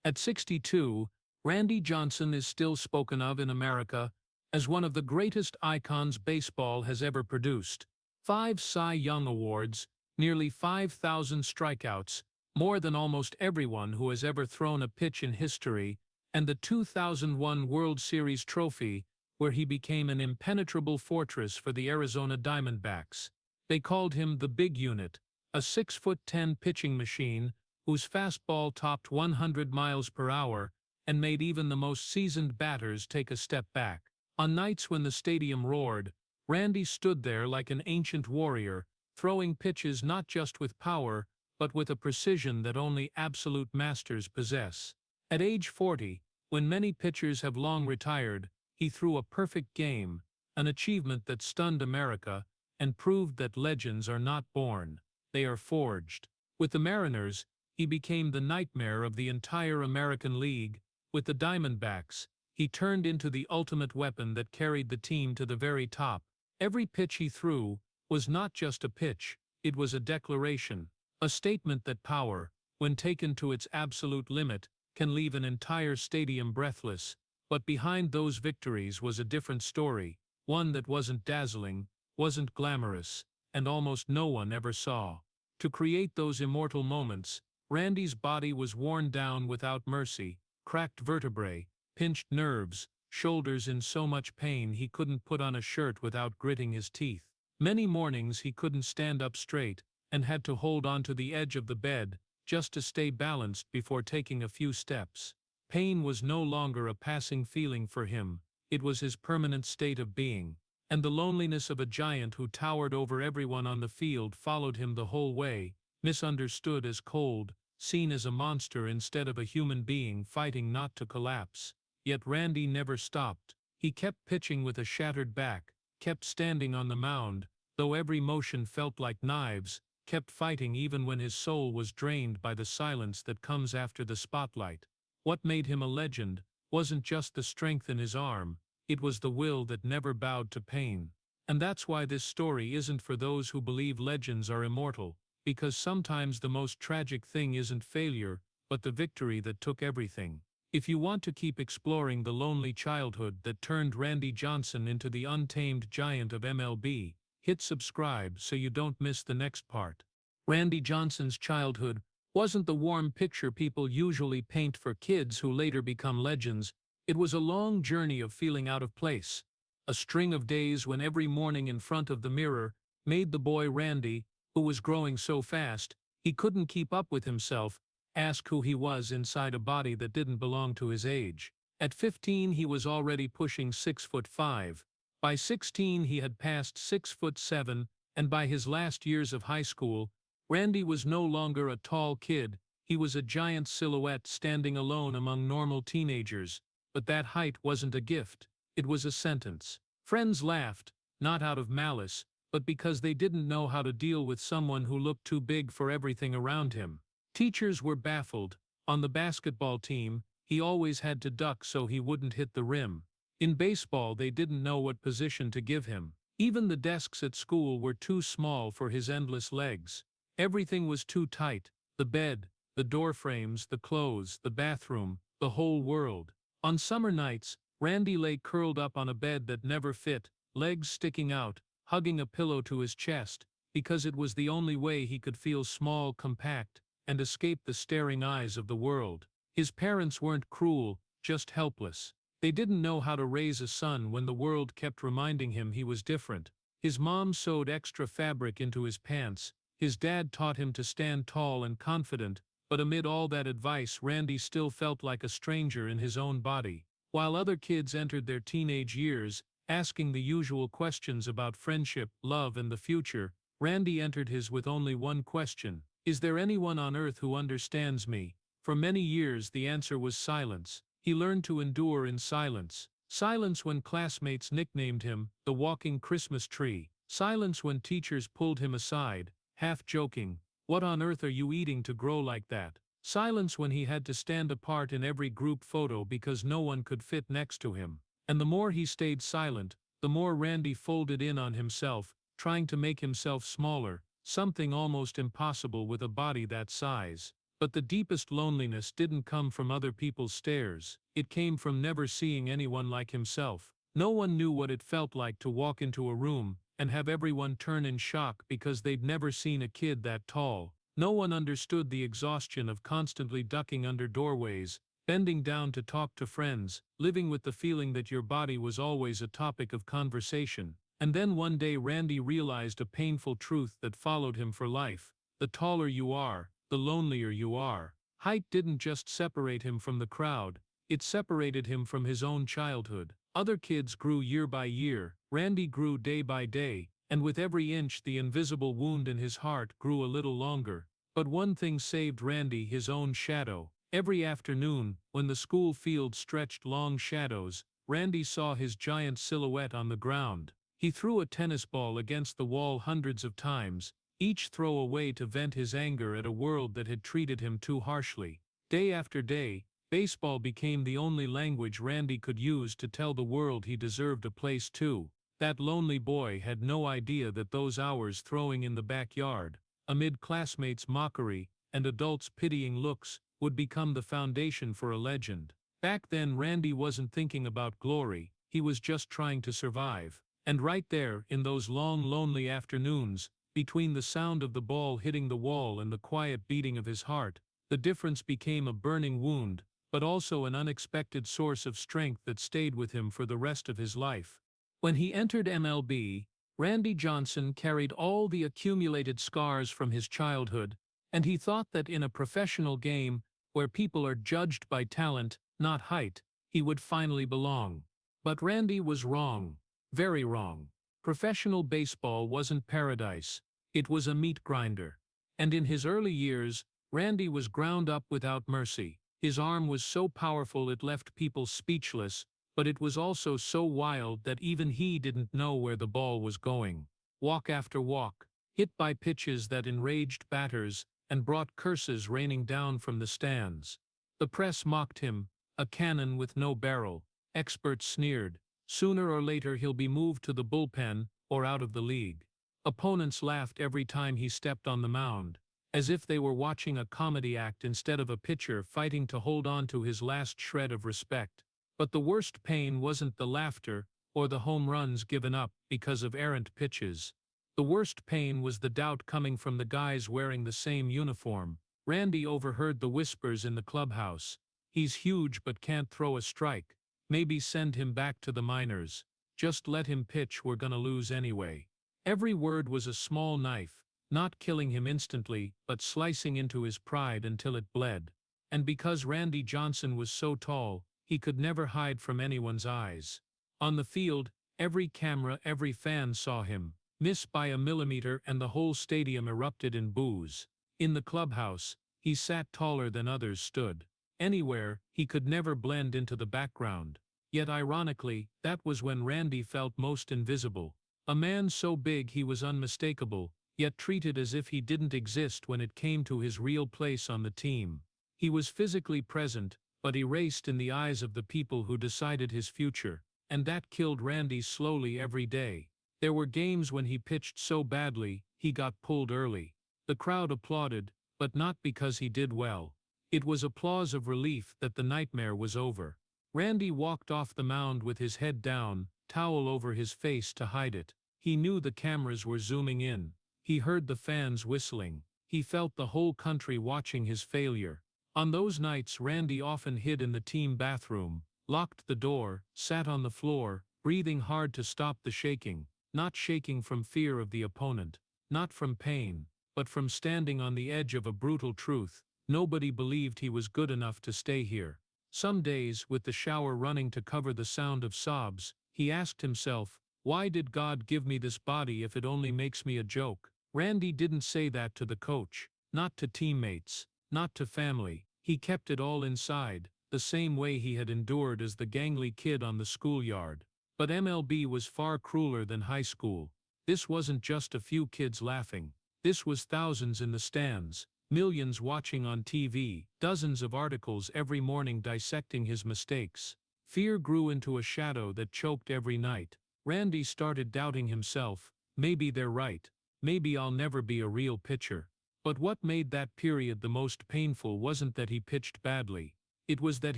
At 62, Randy Johnson is still spoken of in America as one of the greatest icons baseball has ever produced. 5 Cy Young Awards, nearly 5,000 strikeouts, more than almost everyone who has ever thrown a pitch in history, and the 2001 World Series trophy, where he became an impenetrable fortress for the Arizona Diamondbacks. They called him the Big Unit, a 6'10" pitching machine whose fastball topped 100 miles per hour and made even the most seasoned batters take a step back. On nights when the stadium roared, Randy stood there like an ancient warrior, throwing pitches not just with power, but with a precision that only absolute masters possess. At age 40, when many pitchers have long retired, he threw a perfect game, an achievement that stunned America and proved that legends are not born, they are forged. With the Mariners, he became the nightmare of the entire American League. With the Diamondbacks, he turned into the ultimate weapon that carried the team to the very top. Every pitch he threw was not just a pitch, it was a declaration, a statement that power, when taken to its absolute limit, can leave an entire stadium breathless. But behind those victories was a different story, one that wasn't dazzling, wasn't glamorous, and almost no one ever saw. To create those immortal moments, Randy's body was worn down without mercy, cracked vertebrae, pinched nerves, shoulders in so much pain he couldn't put on a shirt without gritting his teeth. Many mornings he couldn't stand up straight and had to hold onto the edge of the bed just to stay balanced before taking a few steps. Pain was no longer a passing feeling for him, it was his permanent state of being. And the loneliness of a giant who towered over everyone on the field followed him the whole way, misunderstood as cold, seen as a monster instead of a human being fighting not to collapse. Yet Randy never stopped. He kept pitching with a shattered back, kept standing on the mound, though every motion felt like knives, kept fighting even when his soul was drained by the silence that comes after the spotlight. What made him a legend wasn't just the strength in his arm, it was the will that never bowed to pain. And that's why this story isn't for those who believe legends are immortal, because sometimes the most tragic thing isn't failure, but the victory that took everything. If you want to keep exploring the lonely childhood that turned Randy Johnson into the untamed giant of MLB, hit subscribe so you don't miss the next part. Randy Johnson's childhood wasn't the warm picture people usually paint for kids who later become legends. It was a long journey of feeling out of place. A string of days when every morning in front of the mirror made the boy Randy, who was growing so fast he couldn't keep up with himself, ask who he was inside a body that didn't belong to his age. At 15 he was already pushing 6'5". By 16 he had passed 6'7", and by his last years of high school, Randy was no longer a tall kid, he was a giant silhouette standing alone among normal teenagers. But that height wasn't a gift, it was a sentence. Friends laughed, not out of malice, but because they didn't know how to deal with someone who looked too big for everything around him. Teachers were baffled. On the basketball team, he always had to duck so he wouldn't hit the rim. In baseball, they didn't know what position to give him. Even the desks at school were too small for his endless legs. Everything was too tight, the bed, the door frames, the clothes, the bathroom, the whole world. On summer nights, Randy lay curled up on a bed that never fit, legs sticking out, hugging a pillow to his chest, because it was the only way he could feel small, compact, and escape the staring eyes of the world. His parents weren't cruel, just helpless. They didn't know how to raise a son when the world kept reminding him he was different. His mom sewed extra fabric into his pants, his dad taught him to stand tall and confident, but amid all that advice Randy still felt like a stranger in his own body. While other kids entered their teenage years, asking the usual questions about friendship, love, and the future, Randy entered his with only one question: is there anyone on earth who understands me? For many years the answer was silence. He learned to endure in silence. Silence when classmates nicknamed him the walking Christmas tree. Silence when teachers pulled him aside, half joking, "What on earth are you eating to grow like that?" Silence when he had to stand apart in every group photo because no one could fit next to him. And the more he stayed silent, the more Randy folded in on himself, trying to make himself smaller, something almost impossible with a body that size. But the deepest loneliness didn't come from other people's stares, it came from never seeing anyone like himself. No one knew what it felt like to walk into a room and have everyone turn in shock because they'd never seen a kid that tall. No one understood the exhaustion of constantly ducking under doorways, bending down to talk to friends, living with the feeling that your body was always a topic of conversation. And then one day Randy realized a painful truth that followed him for life. The taller you are, the lonelier you are. Height didn't just separate him from the crowd, it separated him from his own childhood. Other kids grew year by year, Randy grew day by day, and with every inch the invisible wound in his heart grew a little longer. But one thing saved Randy: his own shadow. Every afternoon, when the school field stretched long shadows, Randy saw his giant silhouette on the ground. He threw a tennis ball against the wall hundreds of times, each throw a way to vent his anger at a world that had treated him too harshly. Day after day, baseball became the only language Randy could use to tell the world he deserved a place too. That lonely boy had no idea that those hours throwing in the backyard, amid classmates' mockery and adults' pitying looks, would become the foundation for a legend. Back then Randy wasn't thinking about glory, he was just trying to survive. And right there, in those long lonely afternoons, between the sound of the ball hitting the wall and the quiet beating of his heart, the difference became a burning wound, but also an unexpected source of strength that stayed with him for the rest of his life. When he entered MLB, Randy Johnson carried all the accumulated scars from his childhood, and he thought that in a professional game, where people are judged by talent, not height, he would finally belong. But Randy was wrong. Very wrong. Professional baseball wasn't paradise. It was a meat grinder. And in his early years, Randy was ground up without mercy. His arm was so powerful it left people speechless, but it was also so wild that even he didn't know where the ball was going. Walk after walk, hit by pitches that enraged batters and brought curses raining down from the stands. The press mocked him, a cannon with no barrel. Experts sneered. Sooner or later he'll be moved to the bullpen or out of the league. Opponents laughed every time he stepped on the mound, as if they were watching a comedy act instead of a pitcher fighting to hold on to his last shred of respect. But the worst pain wasn't the laughter or the home runs given up because of errant pitches. The worst pain was the doubt coming from the guys wearing the same uniform. Randy overheard the whispers in the clubhouse. He's huge but can't throw a strike. Maybe send him back to the minors. Just let him pitch, we're gonna lose anyway. Every word was a small knife, not killing him instantly, but slicing into his pride until it bled. And because Randy Johnson was so tall, he could never hide from anyone's eyes. On the field, every camera, every fan saw him. Miss by a millimeter and the whole stadium erupted in boos. In the clubhouse, he sat taller than others stood. Anywhere, he could never blend into the background. Yet ironically, that was when Randy felt most invisible. A man so big he was unmistakable, yet treated as if he didn't exist when it came to his real place on the team. He was physically present, but erased in the eyes of the people who decided his future, and that killed Randy slowly every day. There were games when he pitched so badly, he got pulled early. The crowd applauded, but not because he did well. It was applause of relief that the nightmare was over. Randy walked off the mound with his head down, towel over his face to hide it. He knew the cameras were zooming in. He heard the fans whistling. He felt the whole country watching his failure. On those nights Randy often hid in the team bathroom, locked the door, sat on the floor, breathing hard to stop the shaking, not shaking from fear of the opponent, not from pain, but from standing on the edge of a brutal truth. Nobody believed he was good enough to stay here. Some days, with the shower running to cover the sound of sobs, he asked himself, why did God give me this body if it only makes me a joke? Randy didn't say that to the coach, not to teammates, not to family. He kept it all inside, the same way he had endured as the gangly kid on the schoolyard. But MLB was far crueler than high school. This wasn't just a few kids laughing. This was thousands in the stands. Millions watching on TV, dozens of articles every morning dissecting his mistakes. Fear grew into a shadow that choked every night. Randy started doubting himself. Maybe they're right. Maybe I'll never be a real pitcher. But what made that period the most painful wasn't that he pitched badly. It was that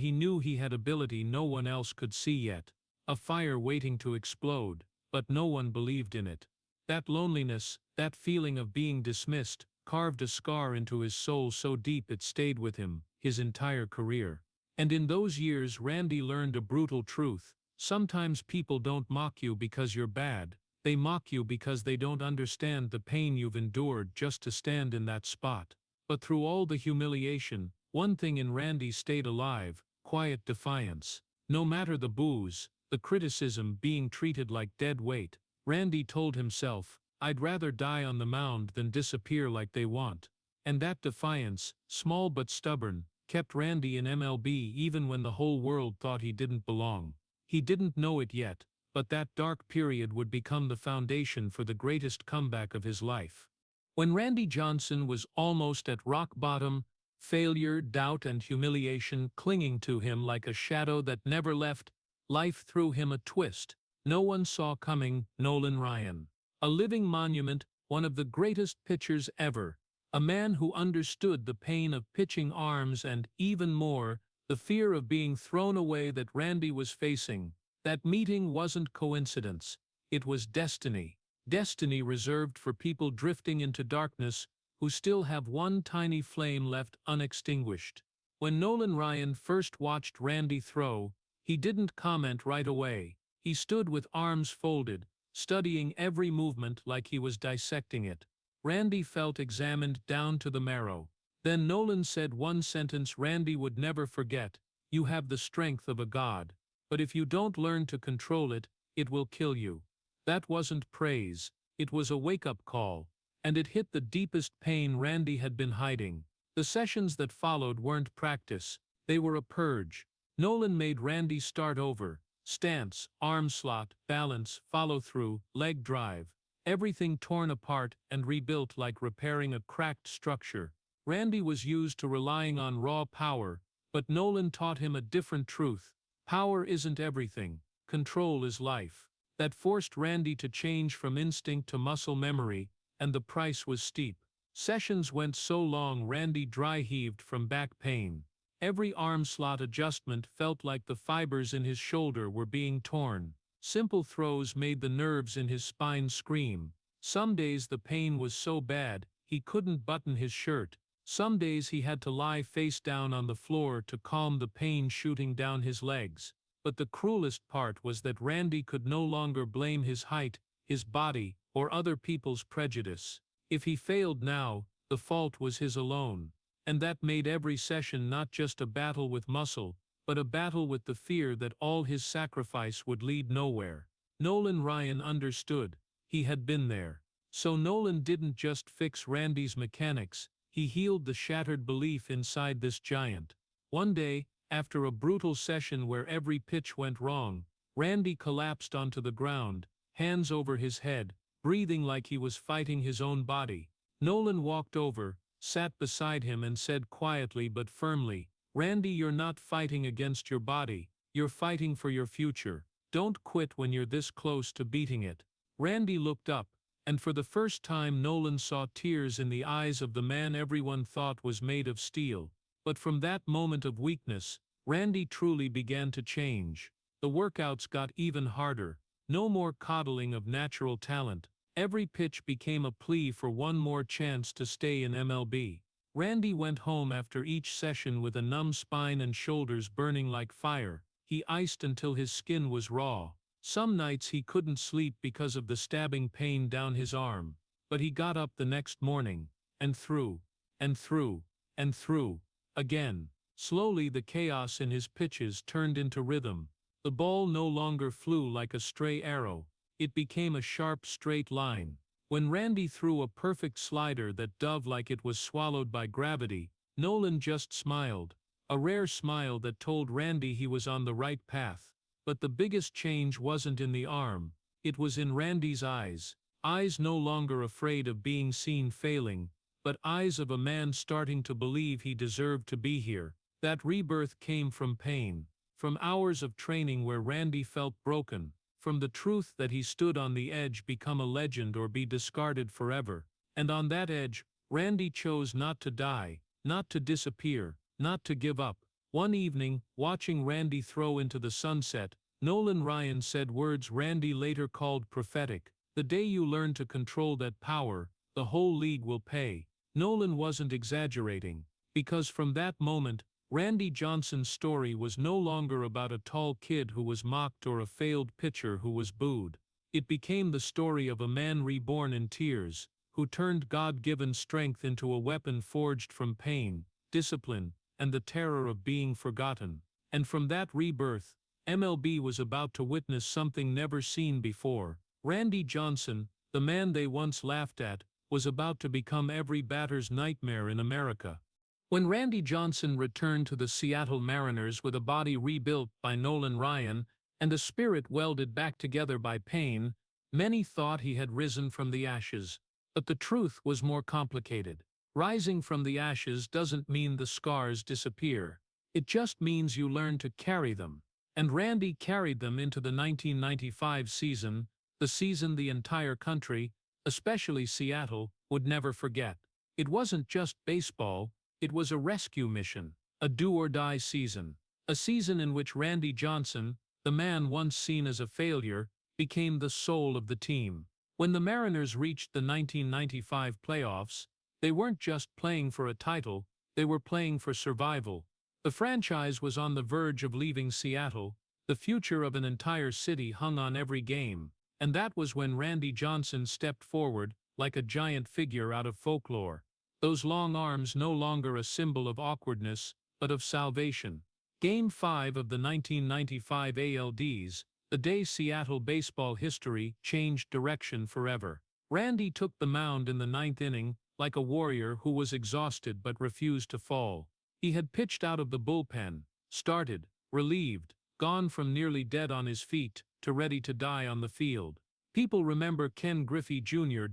he knew he had ability no one else could see yet. A fire waiting to explode, but no one believed in it. That loneliness, that feeling of being dismissed, carved a scar into his soul so deep it stayed with him, his entire career. And in those years Randy learned a brutal truth. Sometimes people don't mock you because you're bad, they mock you because they don't understand the pain you've endured just to stand in that spot. But through all the humiliation, one thing in Randy stayed alive: quiet defiance. No matter the boos, the criticism, being treated like dead weight, Randy told himself, "I'd rather die on the mound than disappear like they want." And that defiance, small but stubborn, kept Randy in MLB even when the whole world thought he didn't belong. He didn't know it yet, but that dark period would become the foundation for the greatest comeback of his life. When Randy Johnson was almost at rock bottom, failure, doubt, and humiliation clinging to him like a shadow that never left, life threw him a twist no one saw coming: Nolan Ryan. A living monument, one of the greatest pitchers ever. A man who understood the pain of pitching arms and, even more, the fear of being thrown away that Randy was facing. That meeting wasn't coincidence. It was destiny. Destiny reserved for people drifting into darkness who still have one tiny flame left unextinguished. When Nolan Ryan first watched Randy throw, he didn't comment right away. He stood with arms folded, studying every movement like he was dissecting it. Randy felt examined down to the marrow. Then Nolan said one sentence Randy would never forget: "You have the strength of a god. But if you don't learn to control it, it will kill you." That wasn't praise, it was a wake-up call. And it hit the deepest pain Randy had been hiding. The sessions that followed weren't practice, they were a purge. Nolan made Randy start over. Stance, arm slot, balance, follow-through, leg drive. Everything torn apart and rebuilt like repairing a cracked structure. Randy was used to relying on raw power, but Nolan taught him a different truth. Power isn't everything. Control is life. That forced Randy to change from instinct to muscle memory, and the price was steep. Sessions went so long Randy dry-heaved from back pain. Every arm slot adjustment felt like the fibers in his shoulder were being torn. Simple throws made the nerves in his spine scream. Some days the pain was so bad, he couldn't button his shirt. Some days he had to lie face down on the floor to calm the pain shooting down his legs. But the cruelest part was that Randy could no longer blame his height, his body, or other people's prejudice. If he failed now, the fault was his alone. And that made every session not just a battle with muscle, but a battle with the fear that all his sacrifice would lead nowhere. Nolan Ryan understood. He had been there. So Nolan didn't just fix Randy's mechanics, he healed the shattered belief inside this giant. One day, after a brutal session where every pitch went wrong, Randy collapsed onto the ground, hands over his head, breathing like he was fighting his own body. Nolan walked over, sat beside him and said quietly but firmly, "Randy, you're not fighting against your body, you're fighting for your future. Don't quit when you're this close to beating it." Randy looked up, and for the first time Nolan saw tears in the eyes of the man everyone thought was made of steel. But from that moment of weakness, Randy truly began to change. The workouts got even harder. No more coddling of natural talent. Every pitch became a plea for one more chance to stay in MLB. Randy went home after each session with a numb spine and shoulders burning like fire. He iced until his skin was raw. Some nights he couldn't sleep because of the stabbing pain down his arm. But he got up the next morning, and threw, and threw, and threw, again. Slowly the chaos in his pitches turned into rhythm. The ball no longer flew like a stray arrow. It became a sharp, straight line. When Randy threw a perfect slider that dove like it was swallowed by gravity, Nolan just smiled. A rare smile that told Randy he was on the right path. But the biggest change wasn't in the arm. It was in Randy's eyes. Eyes no longer afraid of being seen failing, but eyes of a man starting to believe he deserved to be here. That rebirth came from pain. From hours of training where Randy felt broken. From the truth that he stood on the edge, become a legend or be discarded forever. And on that edge, Randy chose not to die, not to disappear, not to give up. One evening, watching Randy throw into the sunset, Nolan Ryan said words Randy later called prophetic. "The day you learn to control that power, the whole league will pay." Nolan wasn't exaggerating, because from that moment, Randy Johnson's story was no longer about a tall kid who was mocked or a failed pitcher who was booed. It became the story of a man reborn in tears, who turned God-given strength into a weapon forged from pain, discipline, and the terror of being forgotten. And from that rebirth, MLB was about to witness something never seen before. Randy Johnson, the man they once laughed at, was about to become every batter's nightmare in America. When Randy Johnson returned to the Seattle Mariners with a body rebuilt by Nolan Ryan and a spirit welded back together by pain, many thought he had risen from the ashes. But the truth was more complicated. Rising from the ashes doesn't mean the scars disappear. It just means you learn to carry them. And Randy carried them into the 1995 season, the season the entire country, especially Seattle, would never forget. It wasn't just baseball. It was a rescue mission, a do-or-die season, a season in which Randy Johnson, the man once seen as a failure, became the soul of the team. When the Mariners reached the 1995 playoffs, they weren't just playing for a title, they were playing for survival. The franchise was on the verge of leaving Seattle, the future of an entire city hung on every game, and that was when Randy Johnson stepped forward, like a giant figure out of folklore. Those long arms no longer a symbol of awkwardness, but of salvation. Game 5 of the 1995 ALDS, the day Seattle baseball history changed direction forever. Randy took the mound in the ninth inning, like a warrior who was exhausted but refused to fall. He had pitched out of the bullpen, started, relieved, gone from nearly dead on his feet to ready to die on the field. People remember Ken Griffey Jr.'s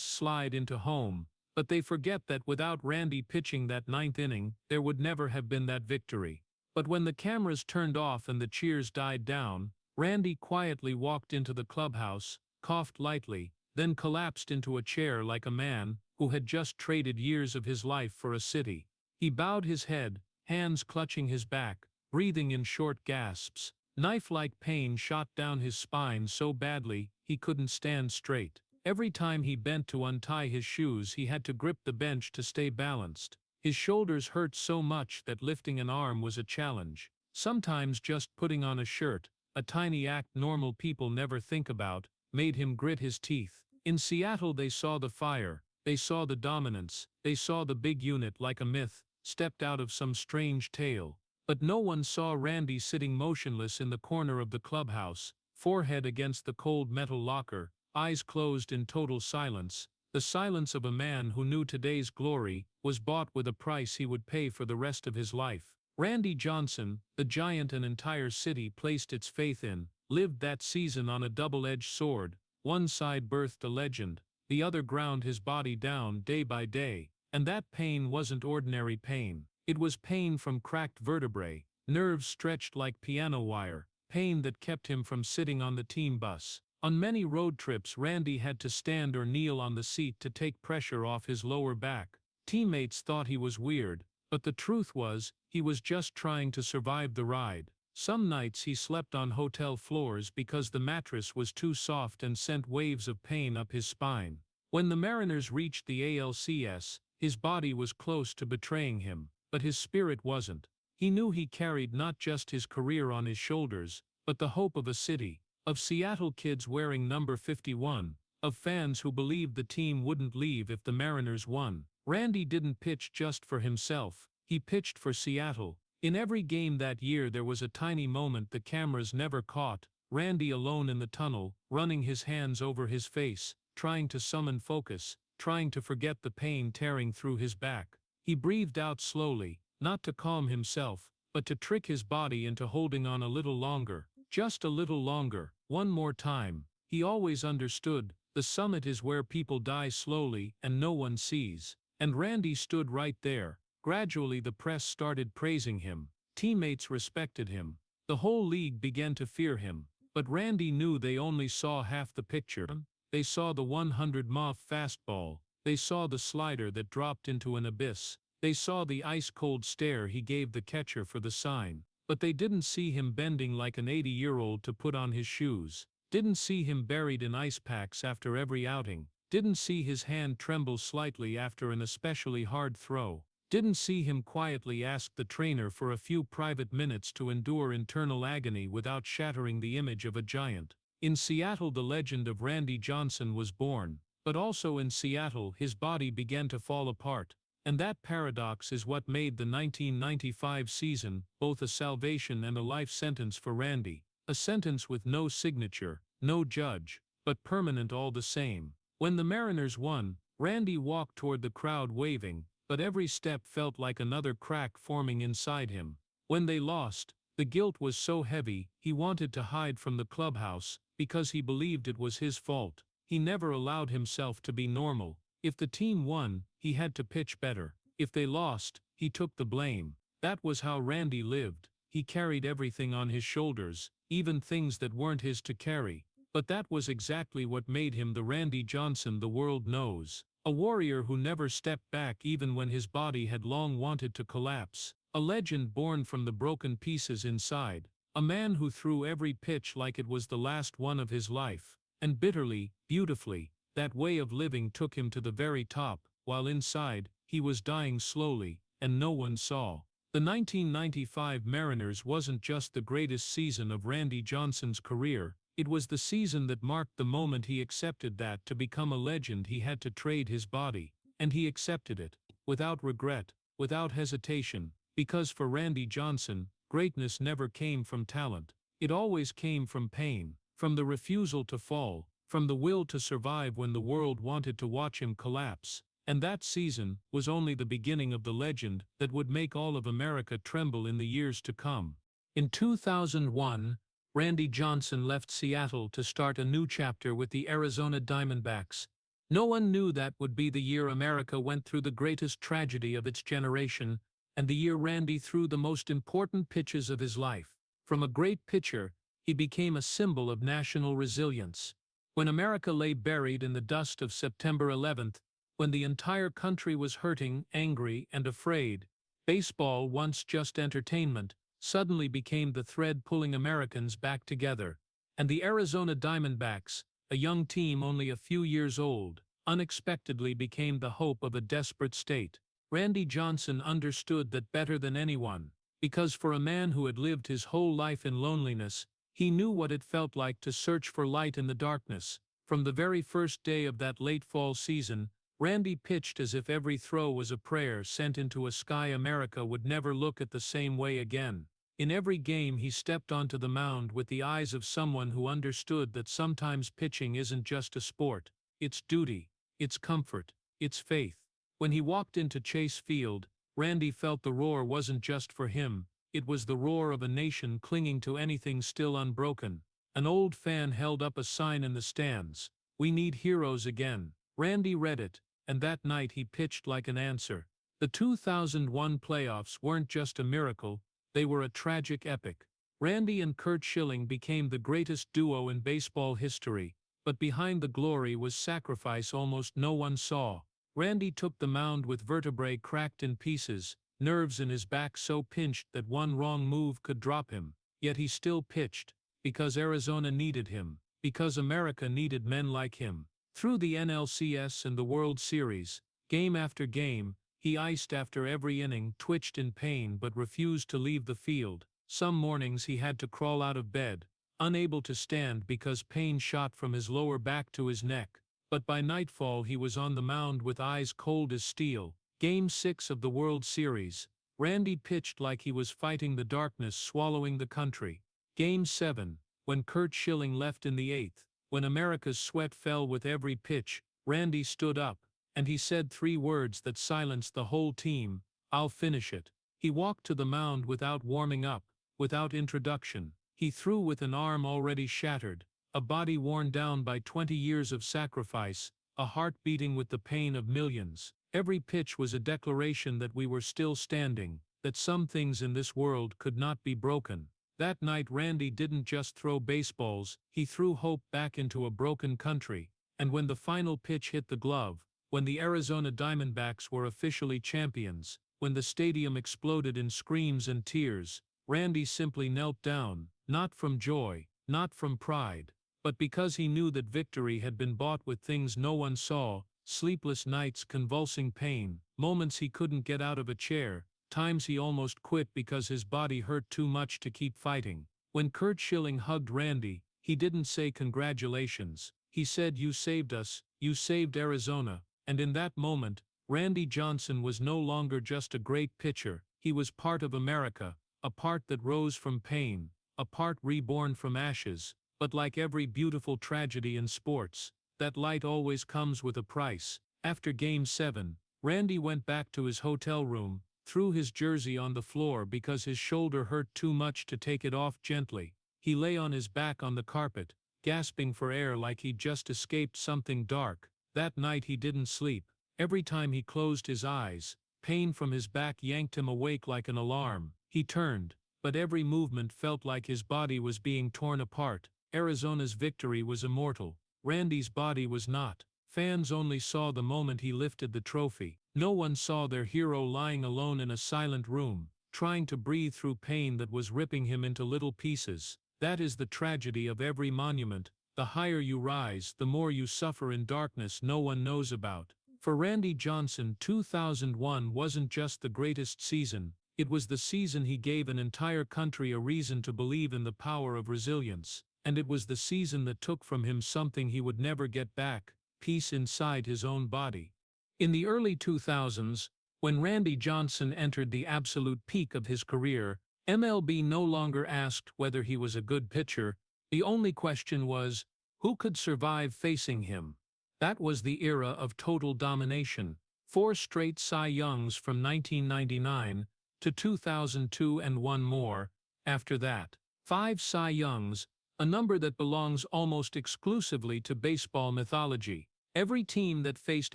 slide into home, but they forget that without Randy pitching that ninth inning, there would never have been that victory. But when the cameras turned off and the cheers died down, Randy quietly walked into the clubhouse, coughed lightly, then collapsed into a chair like a man who had just traded years of his life for a city. He bowed his head, hands clutching his back, breathing in short gasps. Knife-like pain shot down his spine so badly he couldn't stand straight. Every time he bent to untie his shoes, he had to grip the bench to stay balanced. His shoulders hurt so much that lifting an arm was a challenge. Sometimes just putting on a shirt, a tiny act normal people never think about, made him grit his teeth. In Seattle they saw the fire, they saw the dominance, they saw the big unit like a myth, stepped out of some strange tale. But no one saw Randy sitting motionless in the corner of the clubhouse, forehead against the cold metal locker, eyes closed in total silence, the silence of a man who knew today's glory was bought with a price he would pay for the rest of his life. Randy Johnson, the giant an entire city placed its faith in, lived that season on a double-edged sword. One side birthed a legend, the other ground his body down day by day, and that pain wasn't ordinary pain. It was pain from cracked vertebrae, nerves stretched like piano wire, pain that kept him from sitting on the team bus. On many road trips, Randy had to stand or kneel on the seat to take pressure off his lower back. Teammates thought he was weird, but the truth was, he was just trying to survive the ride. Some nights he slept on hotel floors because the mattress was too soft and sent waves of pain up his spine. When the Mariners reached the ALCS, his body was close to betraying him, but his spirit wasn't. He knew he carried not just his career on his shoulders, but the hope of a city, of Seattle kids wearing number 51, of fans who believed the team wouldn't leave if the Mariners won. Randy didn't pitch just for himself, he pitched for Seattle. In every game that year there was a tiny moment the cameras never caught, Randy alone in the tunnel, running his hands over his face, trying to summon focus, trying to forget the pain tearing through his back. He breathed out slowly, not to calm himself, but to trick his body into holding on a little longer. Just a little longer, one more time. He always understood, the summit is where people die slowly and no one sees. And Randy stood right there. Gradually the press started praising him. Teammates respected him. The whole league began to fear him. But Randy knew they only saw half the picture. They saw the 100-mile fastball, They saw the slider that dropped into an abyss. They saw the ice-cold stare he gave the catcher for the sign. But they didn't see him bending like an 80-year-old to put on his shoes. Didn't see him buried in ice packs after every outing. Didn't see his hand tremble slightly after an especially hard throw. Didn't see him quietly ask the trainer for a few private minutes to endure internal agony without shattering the image of a giant. In Seattle, the legend of Randy Johnson was born. But also in Seattle, his body began to fall apart. And that paradox is what made the 1995 season both a salvation and a life sentence for Randy. A sentence with no signature, no judge, but permanent all the same. When the Mariners won, Randy walked toward the crowd waving, but every step felt like another crack forming inside him. When they lost, the guilt was so heavy he wanted to hide from the clubhouse because he believed it was his fault. He never allowed himself to be normal. If the team won, he had to pitch better. If they lost, he took the blame. That was how Randy lived. He carried everything on his shoulders, even things that weren't his to carry. But that was exactly what made him the Randy Johnson the world knows. A warrior who never stepped back even when his body had long wanted to collapse. A legend born from the broken pieces inside. A man who threw every pitch like it was the last one of his life. And bitterly, beautifully, that way of living took him to the very top, while inside, he was dying slowly, and no one saw. The 1995 Mariners wasn't just the greatest season of Randy Johnson's career, it was the season that marked the moment he accepted that to become a legend he had to trade his body. And he accepted it, without regret, without hesitation, because for Randy Johnson, greatness never came from talent. It always came from pain. From the refusal to fall, from the will to survive when the world wanted to watch him collapse. And that season was only the beginning of the legend that would make all of America tremble in the years to come. In 2001, Randy Johnson left Seattle to start a new chapter with the Arizona Diamondbacks. No one knew that would be the year America went through the greatest tragedy of its generation, and the year Randy threw the most important pitches of his life. From a great pitcher, he became a symbol of national resilience. When America lay buried in the dust of September 11th, when the entire country was hurting, angry, and afraid, baseball, once just entertainment, suddenly became the thread pulling Americans back together. And the Arizona Diamondbacks, a young team only a few years old, unexpectedly became the hope of a desperate state. Randy Johnson understood that better than anyone, because for a man who had lived his whole life in loneliness, he knew what it felt like to search for light in the darkness. From the very first day of that late fall season, Randy pitched as if every throw was a prayer sent into a sky America would never look at the same way again. In every game he stepped onto the mound with the eyes of someone who understood that sometimes pitching isn't just a sport, it's duty, it's comfort, it's faith. When he walked into Chase Field, Randy felt the roar wasn't just for him. It was the roar of a nation clinging to anything still unbroken. An old fan held up a sign in the stands. "We need heroes again." Randy read it, and that night he pitched like an answer. The 2001 playoffs weren't just a miracle, they were a tragic epic. Randy and Curt Schilling became the greatest duo in baseball history, but behind the glory was sacrifice almost no one saw. Randy took the mound with vertebrae cracked in pieces, nerves in his back so pinched that one wrong move could drop him. Yet he still pitched, because Arizona needed him, because America needed men like him. Through the NLCS and the World Series, game after game, he iced after every inning, twitched in pain but refused to leave the field. Some mornings he had to crawl out of bed, unable to stand because pain shot from his lower back to his neck. But by nightfall he was on the mound with eyes cold as steel. Game 6 of the World Series, Randy pitched like he was fighting the darkness swallowing the country. Game 7, when Curt Schilling left in the 8th, when America's sweat fell with every pitch, Randy stood up, and he said 3 words that silenced the whole team: "I'll finish it." He walked to the mound without warming up, without introduction. He threw with an arm already shattered, a body worn down by 20 years of sacrifice, a heart beating with the pain of millions. Every pitch was a declaration that we were still standing, that some things in this world could not be broken. That night Randy didn't just throw baseballs, he threw hope back into a broken country. And when the final pitch hit the glove, when the Arizona Diamondbacks were officially champions, when the stadium exploded in screams and tears, Randy simply knelt down, not from joy, not from pride, but because he knew that victory had been bought with things no one saw: sleepless nights, convulsing pain, moments he couldn't get out of a chair, times he almost quit because his body hurt too much to keep fighting. When Curt Schilling hugged Randy, he didn't say congratulations. He said, "You saved us, you saved Arizona." And in that moment, Randy Johnson was no longer just a great pitcher, he was part of America, a part that rose from pain, a part reborn from ashes. But like every beautiful tragedy in sports, that light always comes with a price. After Game 7, Randy went back to his hotel room, threw his jersey on the floor because his shoulder hurt too much to take it off gently. He lay on his back on the carpet, gasping for air like he'd just escaped something dark. That night he didn't sleep. Every time he closed his eyes, pain from his back yanked him awake like an alarm. He turned, but every movement felt like his body was being torn apart. Arizona's victory was immortal. Randy's body was not. Fans only saw the moment he lifted the trophy. No one saw their hero lying alone in a silent room, trying to breathe through pain that was ripping him into little pieces. That is the tragedy of every monument. The higher you rise, the more you suffer in darkness no one knows about. For Randy Johnson, 2001 wasn't just the greatest season, it was the season he gave an entire country a reason to believe in the power of resilience. And it was the season that took from him something he would never get back: peace inside his own body. In the early 2000s, when Randy Johnson entered the absolute peak of his career, MLB no longer asked whether he was a good pitcher. The only question was, who could survive facing him? That was the era of total domination. 4 straight Cy Youngs from 1999 to 2002 and 1 more after that. 5 Cy Youngs, a number that belongs almost exclusively to baseball mythology. Every team that faced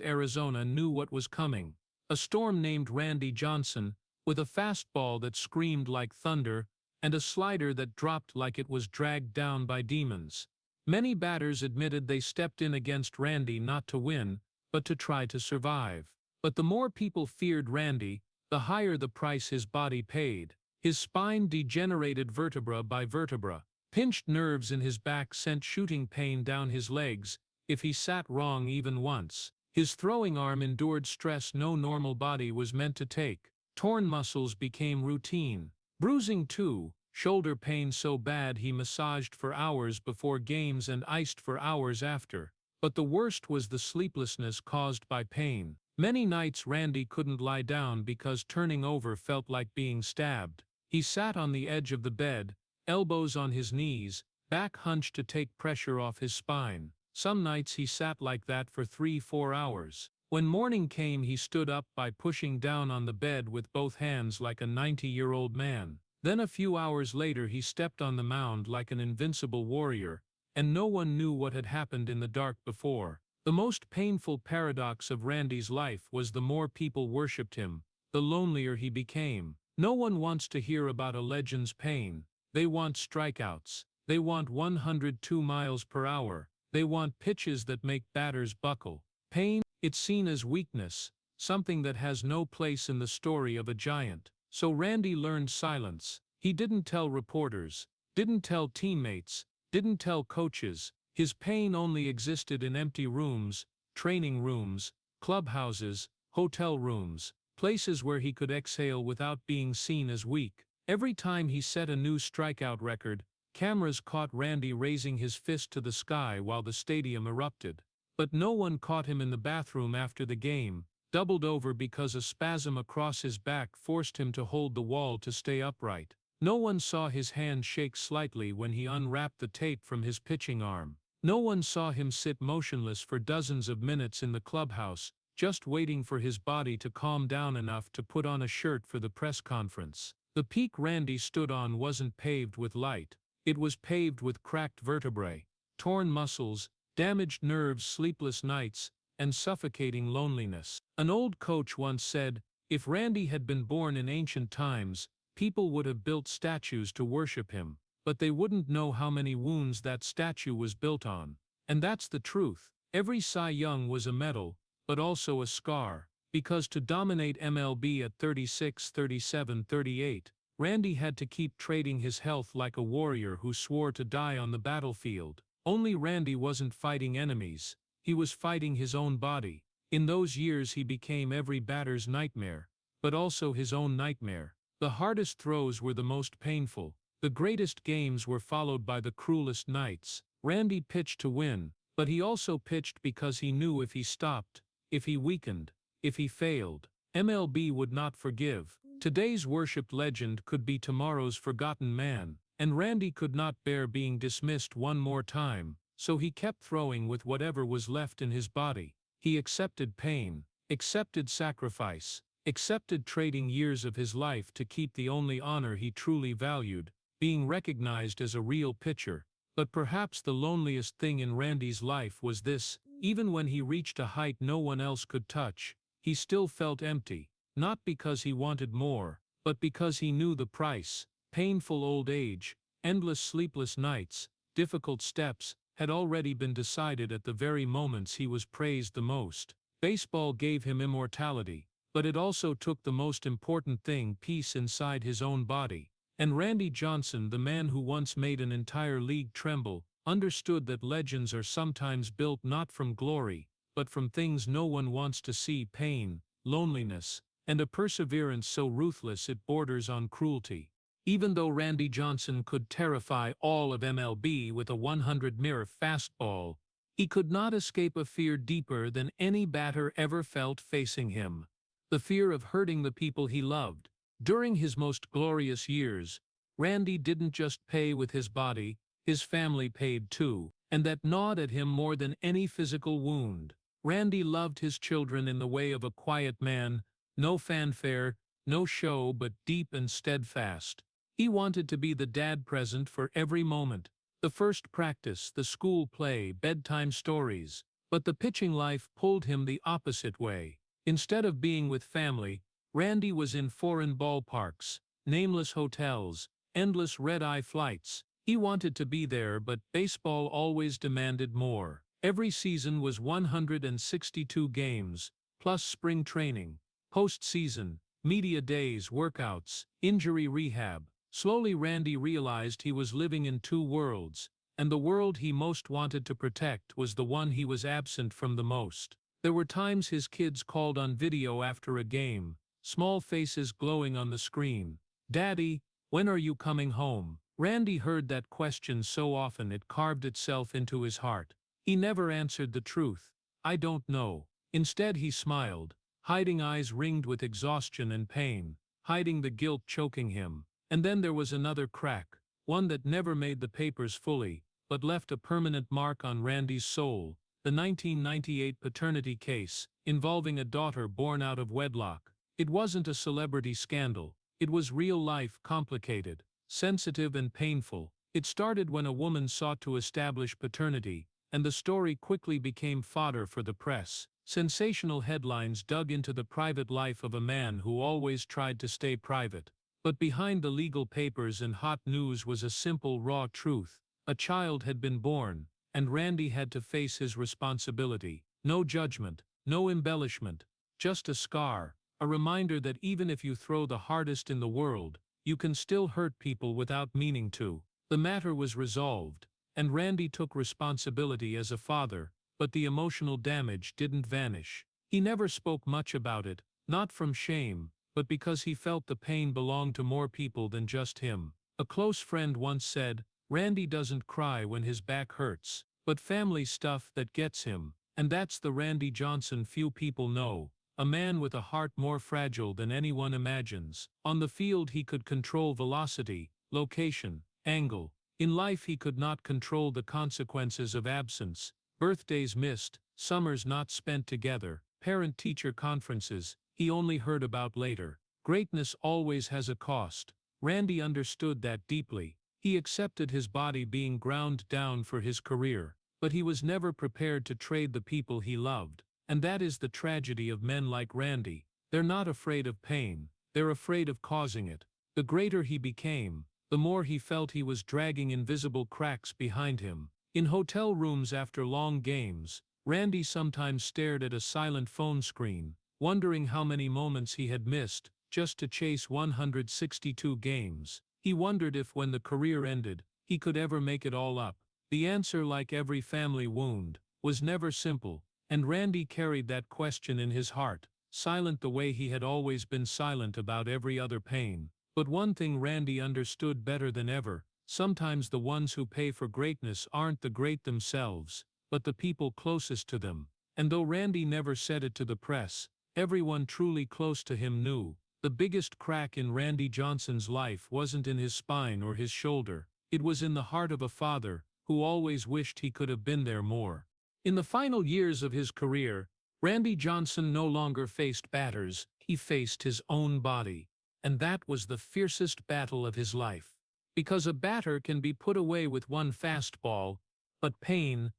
Arizona knew what was coming: a storm named Randy Johnson, with a fastball that screamed like thunder, and a slider that dropped like it was dragged down by demons. Many batters admitted they stepped in against Randy not to win, but to try to survive. But the more people feared Randy, the higher the price his body paid. His spine degenerated vertebra by vertebra. Pinched nerves in his back sent shooting pain down his legs if he sat wrong even once. His throwing arm endured stress no normal body was meant to take. Torn muscles became routine. Bruising too, shoulder pain so bad he massaged for hours before games and iced for hours after. But the worst was the sleeplessness caused by pain. Many nights Randy couldn't lie down because turning over felt like being stabbed. He sat on the edge of the bed, elbows on his knees, back hunched to take pressure off his spine. Some nights he sat like that for 3-4 hours. When morning came, he stood up by pushing down on the bed with both hands like a 90-year-old man. Then a few hours later he stepped on the mound like an invincible warrior, and no one knew what had happened in the dark before. The most painful paradox of Randy's life was the more people worshipped him, the lonelier he became. No one wants to hear about a legend's pain. They want strikeouts. They want 102 miles per hour. They want pitches that make batters buckle. Pain, it's seen as weakness, something that has no place in the story of a giant. So Randy learned silence. He didn't tell reporters, didn't tell teammates, didn't tell coaches. His pain only existed in empty rooms, training rooms, clubhouses, hotel rooms, places where he could exhale without being seen as weak. Every time he set a new strikeout record, cameras caught Randy raising his fist to the sky while the stadium erupted. But no one caught him in the bathroom after the game, doubled over because a spasm across his back forced him to hold the wall to stay upright. No one saw his hand shake slightly when he unwrapped the tape from his pitching arm. No one saw him sit motionless for dozens of minutes in the clubhouse, just waiting for his body to calm down enough to put on a shirt for the press conference. The peak Randy stood on wasn't paved with light. It was paved with cracked vertebrae, torn muscles, damaged nerves, sleepless nights, and suffocating loneliness. An old coach once said, if Randy had been born in ancient times, people would have built statues to worship him, but they wouldn't know how many wounds that statue was built on. And that's the truth. Every Cy Young was a medal, but also a scar. Because to dominate MLB at 36, 37, 38, Randy had to keep trading his health like a warrior who swore to die on the battlefield. Only Randy wasn't fighting enemies, he was fighting his own body. In those years he became every batter's nightmare, but also his own nightmare. The hardest throws were the most painful. The greatest games were followed by the cruelest nights. Randy pitched to win, but he also pitched because he knew if he stopped, if he weakened, if he failed, MLB would not forgive. Today's worshipped legend could be tomorrow's forgotten man, and Randy could not bear being dismissed one more time, so he kept throwing with whatever was left in his body. He accepted pain, accepted sacrifice, accepted trading years of his life to keep the only honor he truly valued, being recognized as a real pitcher. But perhaps the loneliest thing in Randy's life was this: even when he reached a height no one else could touch, he still felt empty, not because he wanted more, but because he knew the price. Painful old age, endless sleepless nights, difficult steps, had already been decided at the very moments he was praised the most. Baseball gave him immortality, but it also took the most important thing, peace inside his own body. And Randy Johnson, the man who once made an entire league tremble, understood that legends are sometimes built not from glory, but from things no one wants to see: pain, loneliness, and a perseverance so ruthless it borders on cruelty. Even though Randy Johnson could terrify all of MLB with a 100-mile fastball, he could not escape a fear deeper than any batter ever felt facing him: the fear of hurting the people he loved. During his most glorious years, Randy didn't just pay with his body, his family paid too, and that gnawed at him more than any physical wound. Randy loved his children in the way of a quiet man: no fanfare, no show, but deep and steadfast. He wanted to be the dad present for every moment: the first practice, the school play, bedtime stories. But the pitching life pulled him the opposite way. Instead of being with family, Randy was in foreign ballparks, nameless hotels, endless red-eye flights. He wanted to be there, but baseball always demanded more. Every season was 162 games, plus spring training, postseason, media days, workouts, injury rehab. Slowly Randy realized he was living in two worlds, and the world he most wanted to protect was the one he was absent from the most. There were times his kids called on video after a game, small faces glowing on the screen. "Daddy, when are you coming home?" Randy heard that question so often it carved itself into his heart. He never answered the truth: "I don't know." Instead he smiled, hiding eyes ringed with exhaustion and pain, hiding the guilt choking him. And then there was another crack, one that never made the papers fully, but left a permanent mark on Randy's soul: the 1998 paternity case, involving a daughter born out of wedlock. It wasn't a celebrity scandal. It was real life, complicated, sensitive and painful. It started when a woman sought to establish paternity, and the story quickly became fodder for the press. Sensational headlines dug into the private life of a man who always tried to stay private. But behind the legal papers and hot news was a simple, raw truth: a child had been born, and Randy had to face his responsibility. No judgment, no embellishment, just a scar, a reminder that even if you throw the hardest in the world, you can still hurt people without meaning to. The matter was resolved, and Randy took responsibility as a father, but the emotional damage didn't vanish. He never spoke much about it, not from shame, but because he felt the pain belonged to more people than just him. A close friend once said, "Randy doesn't cry when his back hurts, but family stuff that gets him." And that's the Randy Johnson few people know. A man with a heart more fragile than anyone imagines. On the field he could control velocity, location, angle. In life he could not control the consequences of absence: birthdays missed, summers not spent together, parent-teacher conferences he only heard about later. Greatness always has a cost. Randy understood that deeply. He accepted his body being ground down for his career, but he was never prepared to trade the people he loved. And that is the tragedy of men like Randy. They're not afraid of pain, they're afraid of causing it. The greater he became, the more he felt he was dragging invisible cracks behind him. In hotel rooms after long games, Randy sometimes stared at a silent phone screen, wondering how many moments he had missed just to chase 162 games. He wondered if, when the career ended, he could ever make it all up. The answer, like every family wound, was never simple, and Randy carried that question in his heart, silent the way he had always been silent about every other pain. But one thing Randy understood better than ever: sometimes the ones who pay for greatness aren't the great themselves, but the people closest to them. And though Randy never said it to the press, everyone truly close to him knew. The biggest crack in Randy Johnson's life wasn't in his spine or his shoulder. It was in the heart of a father who always wished he could have been there more. In the final years of his career, Randy Johnson no longer faced batters, he faced his own body. And that was the fiercest battle of his life. Because a batter can be put away with one fastball, but pain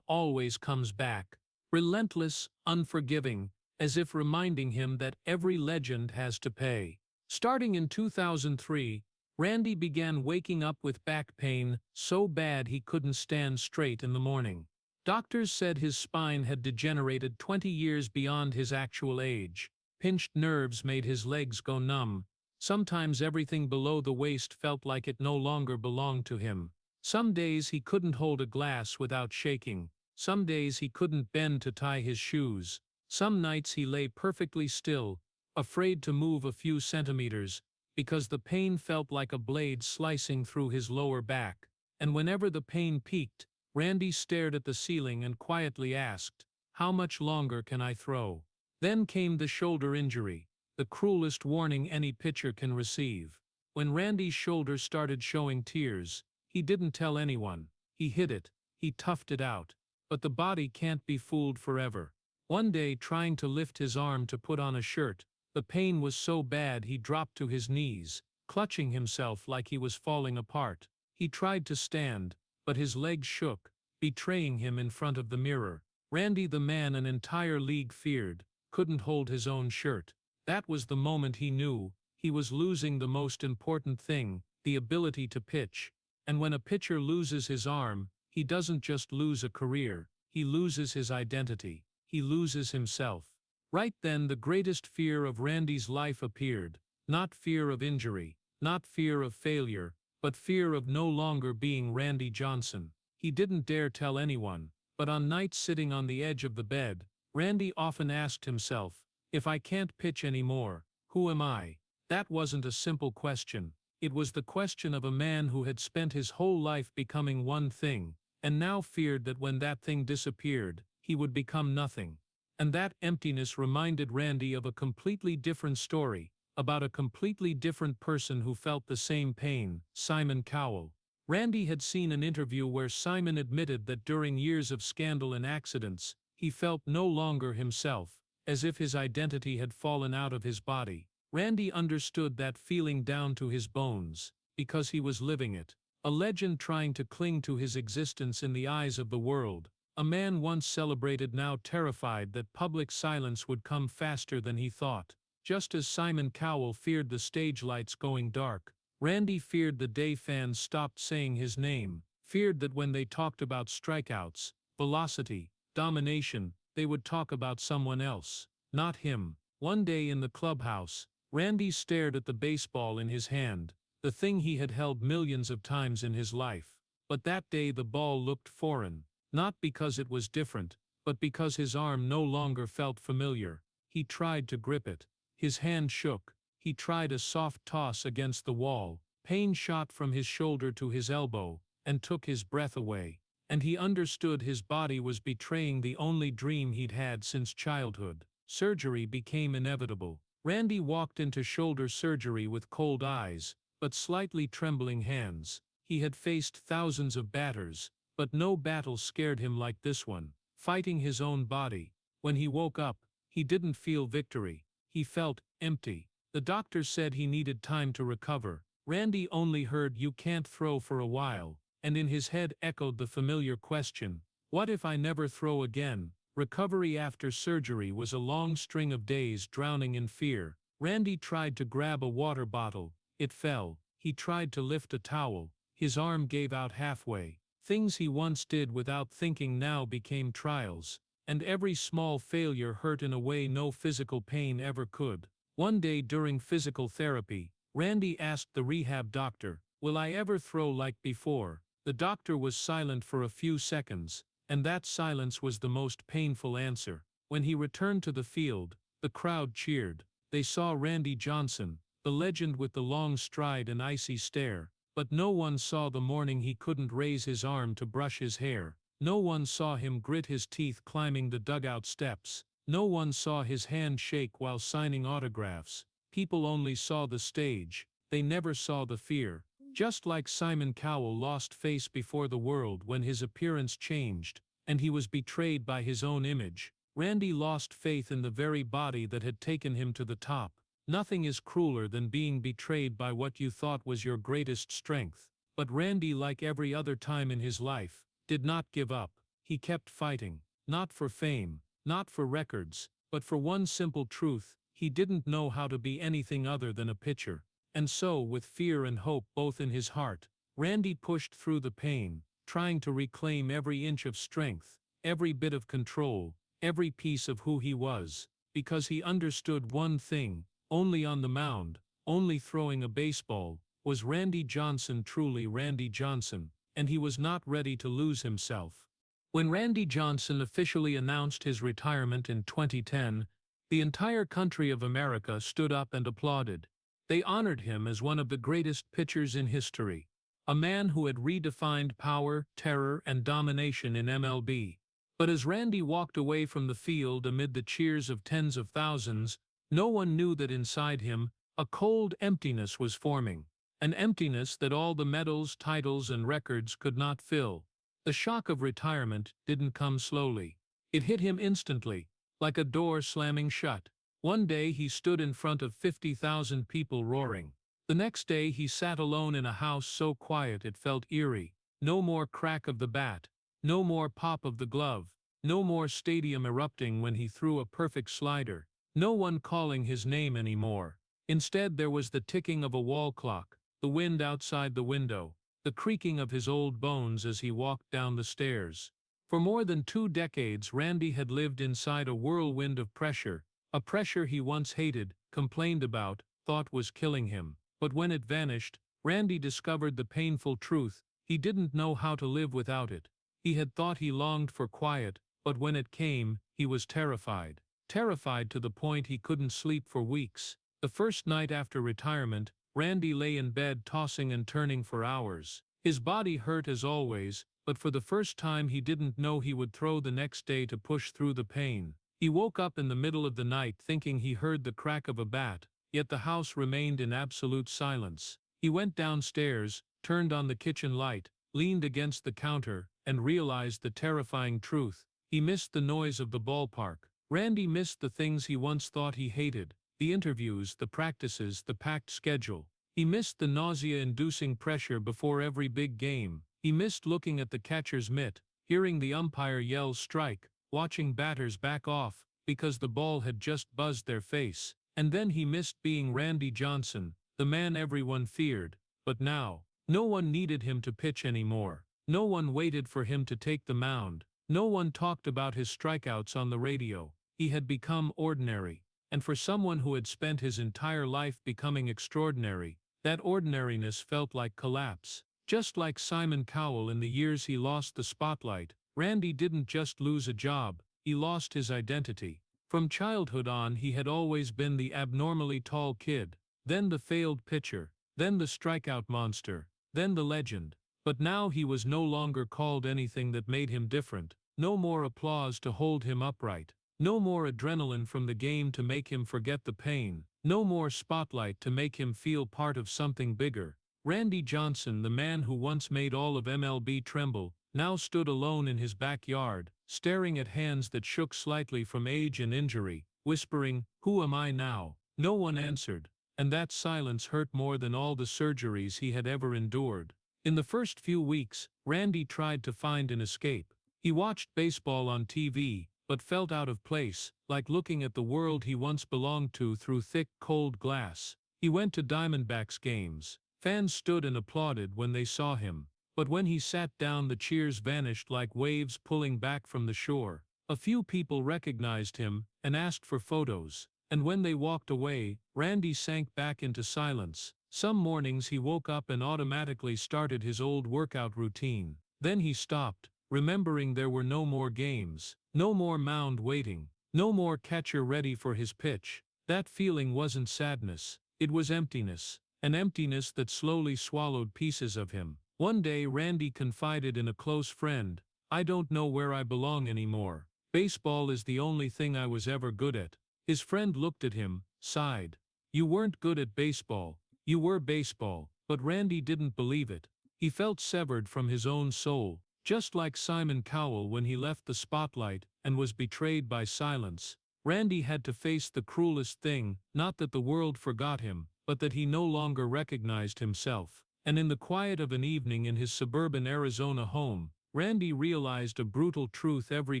always comes back, relentless, unforgiving, as if reminding him that every legend has to pay. Starting in 2003, Randy began waking up with back pain so bad he couldn't stand straight in the morning. Doctors said his spine had degenerated 20 years beyond his actual age. Pinched nerves made his legs go numb. Sometimes everything below the waist felt like it no longer belonged to him. Some days he couldn't hold a glass without shaking. Some days he couldn't bend to tie his shoes. Some nights he lay perfectly still, afraid to move a few centimeters, because the pain felt like a blade slicing through his lower back. And whenever the pain peaked, Randy stared at the ceiling and quietly asked, "How much longer can I throw?" Then came the shoulder injury, the cruelest warning any pitcher can receive. When Randy's shoulder started showing tears, he didn't tell anyone. He hid it, he toughed it out. But the body can't be fooled forever. One day, trying to lift his arm to put on a shirt, the pain was so bad he dropped to his knees, clutching himself like he was falling apart. He tried to stand, but his legs shook, betraying him in front of the mirror. Randy, the man an entire league feared, couldn't hold his own shirt. That was the moment he knew he was losing the most important thing, the ability to pitch. And when a pitcher loses his arm, he doesn't just lose a career, he loses his identity. He loses himself. Right then, the greatest fear of Randy's life appeared. Not fear of injury, not fear of failure, but fear of no longer being Randy Johnson. He didn't dare tell anyone, but on nights sitting on the edge of the bed, Randy often asked himself, "If I can't pitch anymore, who am I?" That wasn't a simple question. It was the question of a man who had spent his whole life becoming one thing, and now feared that when that thing disappeared, he would become nothing. And that emptiness reminded Randy of a completely different story, about a completely different person who felt the same pain, Simon Cowell. Randy had seen an interview where Simon admitted that during years of scandal and accidents, he felt no longer himself, as if his identity had fallen out of his body. Randy understood that feeling down to his bones, because he was living it. A legend trying to cling to his existence in the eyes of the world. A man once celebrated, now terrified that public silence would come faster than he thought. Just as Simon Cowell feared the stage lights going dark, Randy feared the day fans stopped saying his name, feared that when they talked about strikeouts, velocity, domination, they would talk about someone else, not him. One day in the clubhouse, Randy stared at the baseball in his hand, the thing he had held millions of times in his life. But that day the ball looked foreign. Not because it was different, but because his arm no longer felt familiar. He tried to grip it. His hand shook. He tried a soft toss against the wall. Pain shot from his shoulder to his elbow, and took his breath away. And he understood his body was betraying the only dream he'd had since childhood. Surgery became inevitable. Randy walked into shoulder surgery with cold eyes, but slightly trembling hands. He had faced thousands of batters, but no battle scared him like this one, fighting his own body. When he woke up, he didn't feel victory. He felt empty. The doctor said he needed time to recover. Randy only heard, "You can't throw for a while," and in his head echoed the familiar question, "What if I never throw again?" Recovery after surgery was a long string of days drowning in fear. Randy tried to grab a water bottle. It fell. He tried to lift a towel. His arm gave out halfway. Things he once did without thinking now became trials, and every small failure hurt in a way no physical pain ever could. One day during physical therapy, Randy asked the rehab doctor, "Will I ever throw like before?" The doctor was silent for a few seconds, and that silence was the most painful answer. When he returned to the field, the crowd cheered. They saw Randy Johnson, the legend with the long stride and icy stare, but no one saw the morning he couldn't raise his arm to brush his hair. No one saw him grit his teeth climbing the dugout steps. No one saw his hand shake while signing autographs. People only saw the stage. They never saw the fear. Just like Simon Cowell lost face before the world when his appearance changed, and he was betrayed by his own image, Randy lost faith in the very body that had taken him to the top. Nothing is crueler than being betrayed by what you thought was your greatest strength. But Randy, like every other time in his life, did not give up. He kept fighting, not for fame, not for records, but for one simple truth: he didn't know how to be anything other than a pitcher. And so, with fear and hope both in his heart, Randy pushed through the pain, trying to reclaim every inch of strength, every bit of control, every piece of who he was, because he understood one thing: only on the mound, only throwing a baseball, was Randy Johnson truly Randy Johnson, and he was not ready to lose himself. When Randy Johnson officially announced his retirement in 2010, the entire country of America stood up and applauded. They honored him as one of the greatest pitchers in history, a man who had redefined power, terror, and domination in MLB. But as Randy walked away from the field amid the cheers of tens of thousands, no one knew that inside him, a cold emptiness was forming, an emptiness that all the medals, titles, and records could not fill. The shock of retirement didn't come slowly. It hit him instantly, like a door slamming shut. One day he stood in front of 50,000 people roaring. The next day he sat alone in a house so quiet it felt eerie. No more crack of the bat, no more pop of the glove, no more stadium erupting when he threw a perfect slider, no one calling his name anymore. Instead there was the ticking of a wall clock, the wind outside the window, the creaking of his old bones as he walked down the stairs. For more than 2 decades Randy had lived inside a whirlwind of pressure, a pressure he once hated, complained about, thought was killing him. But when it vanished, Randy discovered the painful truth: he didn't know how to live without it. He had thought he longed for quiet, but when it came, he was terrified. Terrified to the point he couldn't sleep for weeks. The first night after retirement, Randy lay in bed tossing and turning for hours. His body hurt as always, but for the first time he didn't know he would throw the next day to push through the pain. He woke up in the middle of the night thinking he heard the crack of a bat, yet the house remained in absolute silence. He went downstairs, turned on the kitchen light, leaned against the counter, and realized the terrifying truth: he missed the noise of the ballpark. Randy missed the things he once thought he hated: the interviews, the practices, the packed schedule. He missed the nausea-inducing pressure before every big game. He missed looking at the catcher's mitt, hearing the umpire yell strike, watching batters back off because the ball had just buzzed their face. And then he missed being Randy Johnson, the man everyone feared. But now, no one needed him to pitch anymore. No one waited for him to take the mound. No one talked about his strikeouts on the radio. He had become ordinary. And for someone who had spent his entire life becoming extraordinary, that ordinariness felt like collapse. Just like Simon Cowell in the years he lost the spotlight, Randy didn't just lose a job, he lost his identity. From childhood on he had always been the abnormally tall kid, then the failed pitcher, then the strikeout monster, then the legend. But now he was no longer called anything that made him different. No more applause to hold him upright. No more adrenaline from the game to make him forget the pain. No more spotlight to make him feel part of something bigger. Randy Johnson, the man who once made all of MLB tremble, now stood alone in his backyard, staring at hands that shook slightly from age and injury, whispering, "Who am I now?" No one answered, and that silence hurt more than all the surgeries he had ever endured. In the first few weeks, Randy tried to find an escape. He watched baseball on TV, but felt out of place, like looking at the world he once belonged to through thick, cold glass. He went to Diamondbacks games. Fans stood and applauded when they saw him. But when he sat down, the cheers vanished like waves pulling back from the shore. A few people recognized him and asked for photos, and when they walked away, Randy sank back into silence. Some mornings he woke up and automatically started his old workout routine. Then he stopped, remembering there were no more games, no more mound waiting, no more catcher ready for his pitch. That feeling wasn't sadness, it was emptiness, an emptiness that slowly swallowed pieces of him. One day Randy confided in a close friend, "I don't know where I belong anymore. Baseball is the only thing I was ever good at." His friend looked at him, sighed. "You weren't good at baseball, you were baseball." But Randy didn't believe it. He felt severed from his own soul, just like Simon Cowell when he left the spotlight and was betrayed by silence. Randy had to face the cruelest thing, not that the world forgot him, but that he no longer recognized himself. And in the quiet of an evening in his suburban Arizona home, Randy realized a brutal truth: every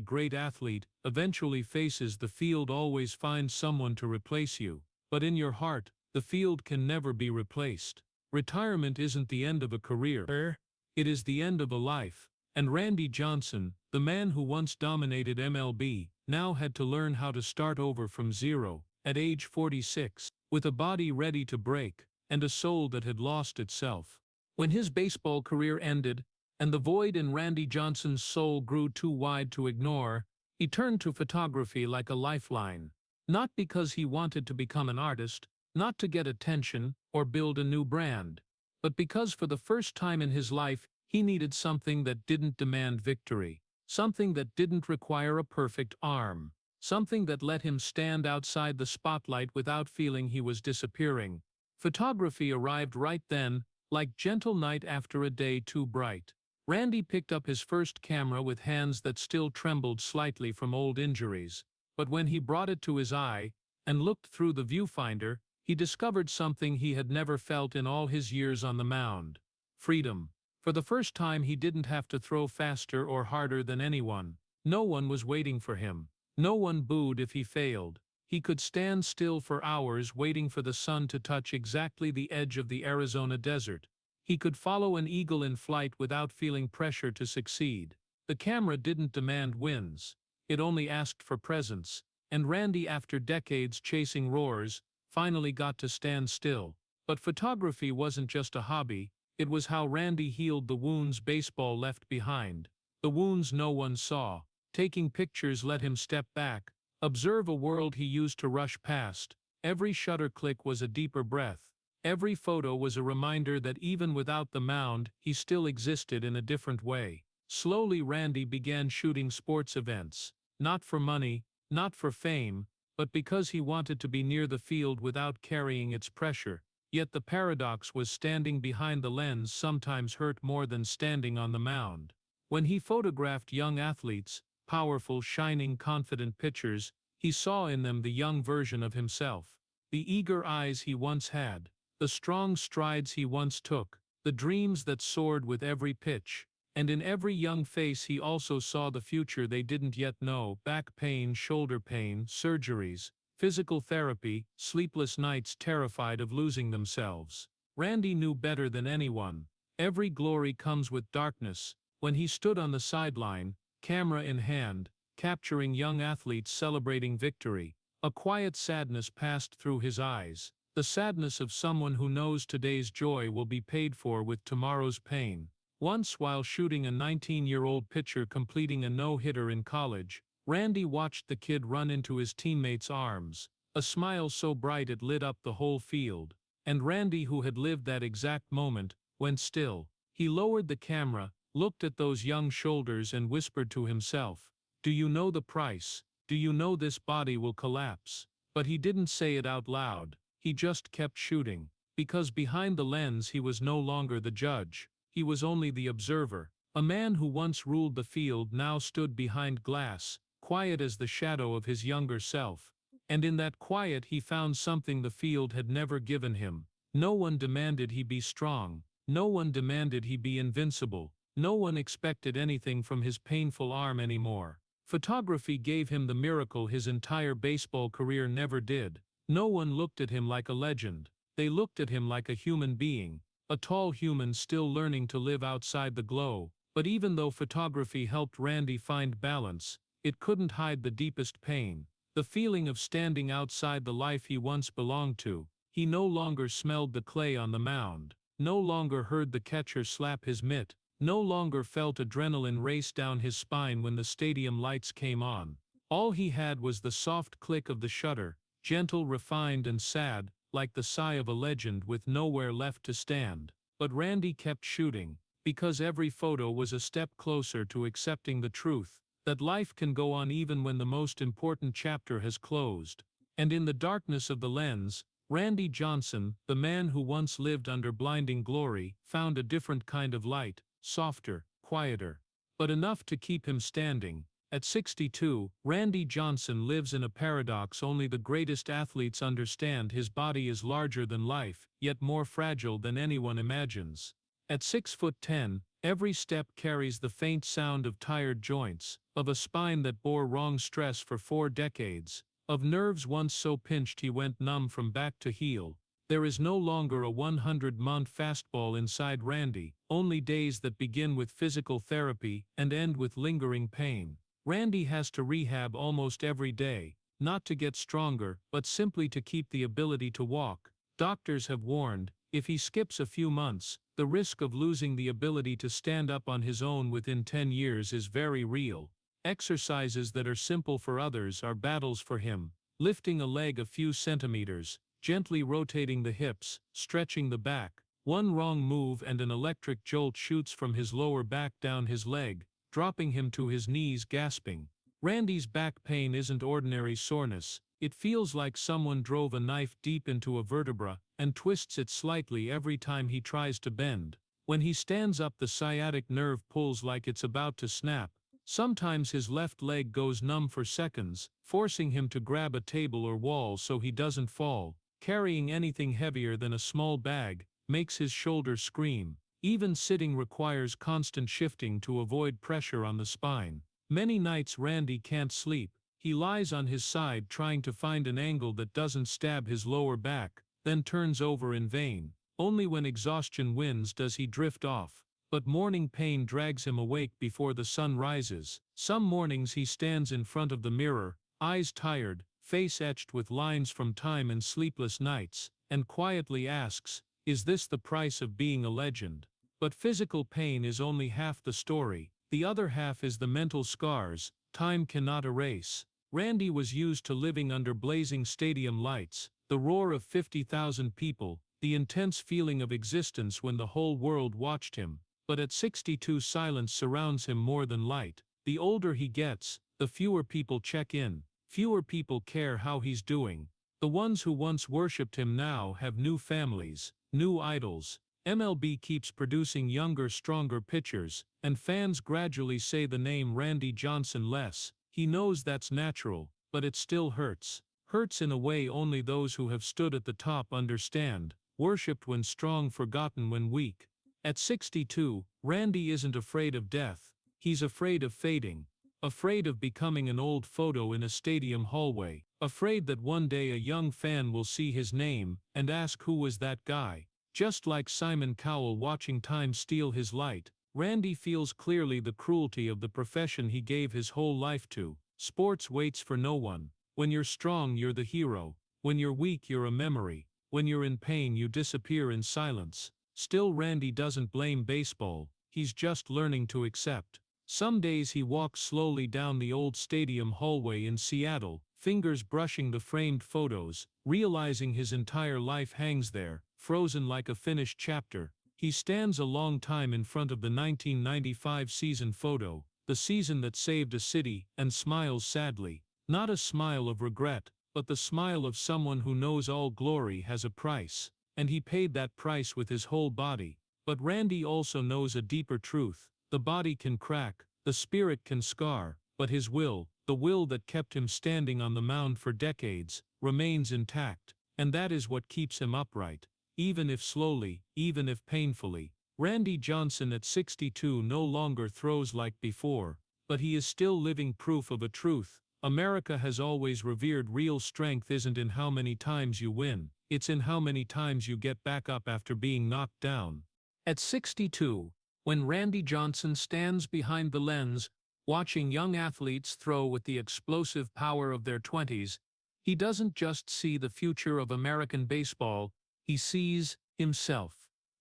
great athlete eventually faces the field. Always find someone to replace you, but in your heart, the field can never be replaced. Retirement isn't the end of a career, it is the end of a life. And Randy Johnson, the man who once dominated MLB, now had to learn how to start over from zero, at age 46, with a body ready to break, and a soul that had lost itself. When his baseball career ended, and the void in Randy Johnson's soul grew too wide to ignore, he turned to photography like a lifeline. Not because he wanted to become an artist, not to get attention or build a new brand, but because for the first time in his life, he needed something that didn't demand victory, something that didn't require a perfect arm, something that let him stand outside the spotlight without feeling he was disappearing. Photography arrived right then, like gentle night after a day too bright. Randy picked up his first camera with hands that still trembled slightly from old injuries, but when he brought it to his eye and looked through the viewfinder, he discovered something he had never felt in all his years on the mound: freedom. For the first time, he didn't have to throw faster or harder than anyone. No one was waiting for him. No one booed if he failed. He could stand still for hours waiting for the sun to touch exactly the edge of the Arizona desert. He could follow an eagle in flight without feeling pressure to succeed. The camera didn't demand wins. It only asked for presence. And Randy, after decades chasing roars, finally got to stand still. But photography wasn't just a hobby. It was how Randy healed the wounds baseball left behind. The wounds no one saw. Taking pictures let him step back, observe a world he used to rush past. Every shutter click was a deeper breath. Every photo was a reminder that even without the mound, he still existed in a different way. Slowly Randy began shooting sports events. Not for money, not for fame, but because he wanted to be near the field without carrying its pressure. Yet the paradox was standing behind the lens sometimes hurt more than standing on the mound. When he photographed young athletes, powerful, shining, confident pitchers, he saw in them the young version of himself. The eager eyes he once had, the strong strides he once took, the dreams that soared with every pitch. And in every young face he also saw the future they didn't yet know: back pain, shoulder pain, surgeries, physical therapy, sleepless nights terrified of losing themselves. Randy knew better than anyone. Every glory comes with darkness. When he stood on the sideline, camera in hand, capturing young athletes celebrating victory, a quiet sadness passed through his eyes. The sadness of someone who knows today's joy will be paid for with tomorrow's pain. Once, while shooting a 19-year-old pitcher completing a no-hitter in college, Randy watched the kid run into his teammate's arms, a smile so bright it lit up the whole field. And Randy, who had lived that exact moment, went still. He lowered the camera, looked at those young shoulders and whispered to himself, "Do you know the price? Do you know this body will collapse?" But he didn't say it out loud. He just kept shooting. Because behind the lens he was no longer the judge. He was only the observer. A man who once ruled the field now stood behind glass, quiet as the shadow of his younger self. And in that quiet he found something the field had never given him. No one demanded he be strong. No one demanded he be invincible. No one expected anything from his painful arm anymore. Photography gave him the miracle his entire baseball career never did. No one looked at him like a legend. They looked at him like a human being. a tall human still learning to live outside the glow. But even though photography helped Randy find balance, it couldn't hide the deepest pain. The feeling of standing outside the life he once belonged to. He no longer smelled the clay on the mound, no longer heard the catcher slap his mitt, no longer felt adrenaline race down his spine when the stadium lights came on. All he had was the soft click of the shutter, gentle, refined and sad, like the sigh of a legend with nowhere left to stand. But Randy kept shooting, because every photo was a step closer to accepting the truth, that life can go on even when the most important chapter has closed. And in the darkness of the lens, Randy Johnson, the man who once lived under blinding glory, found a different kind of light, softer, quieter, but enough to keep him standing. At 62, Randy Johnson lives in a paradox only the greatest athletes understand. His body is larger than life, yet more fragile than anyone imagines. At 6'10", every step carries the faint sound of tired joints, of a spine that bore wrong stress for 4 decades, of nerves once so pinched he went numb from back to heel. There is no longer a 100-month fastball inside Randy, only days that begin with physical therapy and end with lingering pain. Randy has to rehab almost every day, not to get stronger, but simply to keep the ability to walk. Doctors have warned, if he skips a few months, the risk of losing the ability to stand up on his own within 10 years is very real. Exercises that are simple for others are battles for him. Lifting a leg a few centimeters, gently rotating the hips, stretching the back. One wrong move and an electric jolt shoots from his lower back down his leg, dropping him to his knees gasping. Randy's back pain isn't ordinary soreness. It feels like someone drove a knife deep into a vertebra and twists it slightly every time he tries to bend. When he stands up, the sciatic nerve pulls like it's about to snap. Sometimes his left leg goes numb for seconds, forcing him to grab a table or wall so he doesn't fall. Carrying anything heavier than a small bag makes his shoulders scream. Even sitting requires constant shifting to avoid pressure on the spine. Many nights Randy can't sleep. He lies on his side trying to find an angle that doesn't stab his lower back, then turns over in vain. Only when exhaustion wins does he drift off. But morning pain drags him awake before the sun rises. Some mornings he stands in front of the mirror, eyes tired, face etched with lines from time and sleepless nights, and quietly asks, "Is this the price of being a legend?" But physical pain is only half the story. The other half is the mental scars time cannot erase. Randy was used to living under blazing stadium lights, the roar of 50,000 people, the intense feeling of existence when the whole world watched him. But at 62, silence surrounds him more than light. The older he gets, the fewer people check in. Fewer people care how he's doing. The ones who once worshipped him now have new families, new idols. MLB keeps producing younger, stronger pitchers, and fans gradually say the name Randy Johnson less. He knows that's natural, but it still hurts. Hurts in a way only those who have stood at the top understand. Worshipped when strong, forgotten when weak. At 62, Randy isn't afraid of death. He's afraid of fading. Afraid of becoming an old photo in a stadium hallway. Afraid that one day a young fan will see his name and ask who was that guy. Just like Simon Cowell watching time steal his light, Randy feels clearly the cruelty of the profession he gave his whole life to. Sports waits for no one. When you're strong, you're the hero. When you're weak, you're a memory. When you're in pain, you disappear in silence. Still, Randy doesn't blame baseball. He's just learning to accept. Some days he walks slowly down the old stadium hallway in Seattle, fingers brushing the framed photos, realizing his entire life hangs there, frozen like a finished chapter. He stands a long time in front of the 1995 season photo, the season that saved a city, and smiles sadly. Not a smile of regret, but the smile of someone who knows all glory has a price, and he paid that price with his whole body. But Randy also knows a deeper truth. The body can crack, the spirit can scar, but his will, the will that kept him standing on the mound for decades, remains intact, and that is what keeps him upright. Even if slowly, even if painfully. Randy Johnson at 62 no longer throws like before, but he is still living proof of a truth. America has always revered real strength isn't in how many times you win, it's in how many times you get back up after being knocked down. At 62, when Randy Johnson stands behind the lens, watching young athletes throw with the explosive power of their 20s, he doesn't just see the future of American baseball, he sees himself.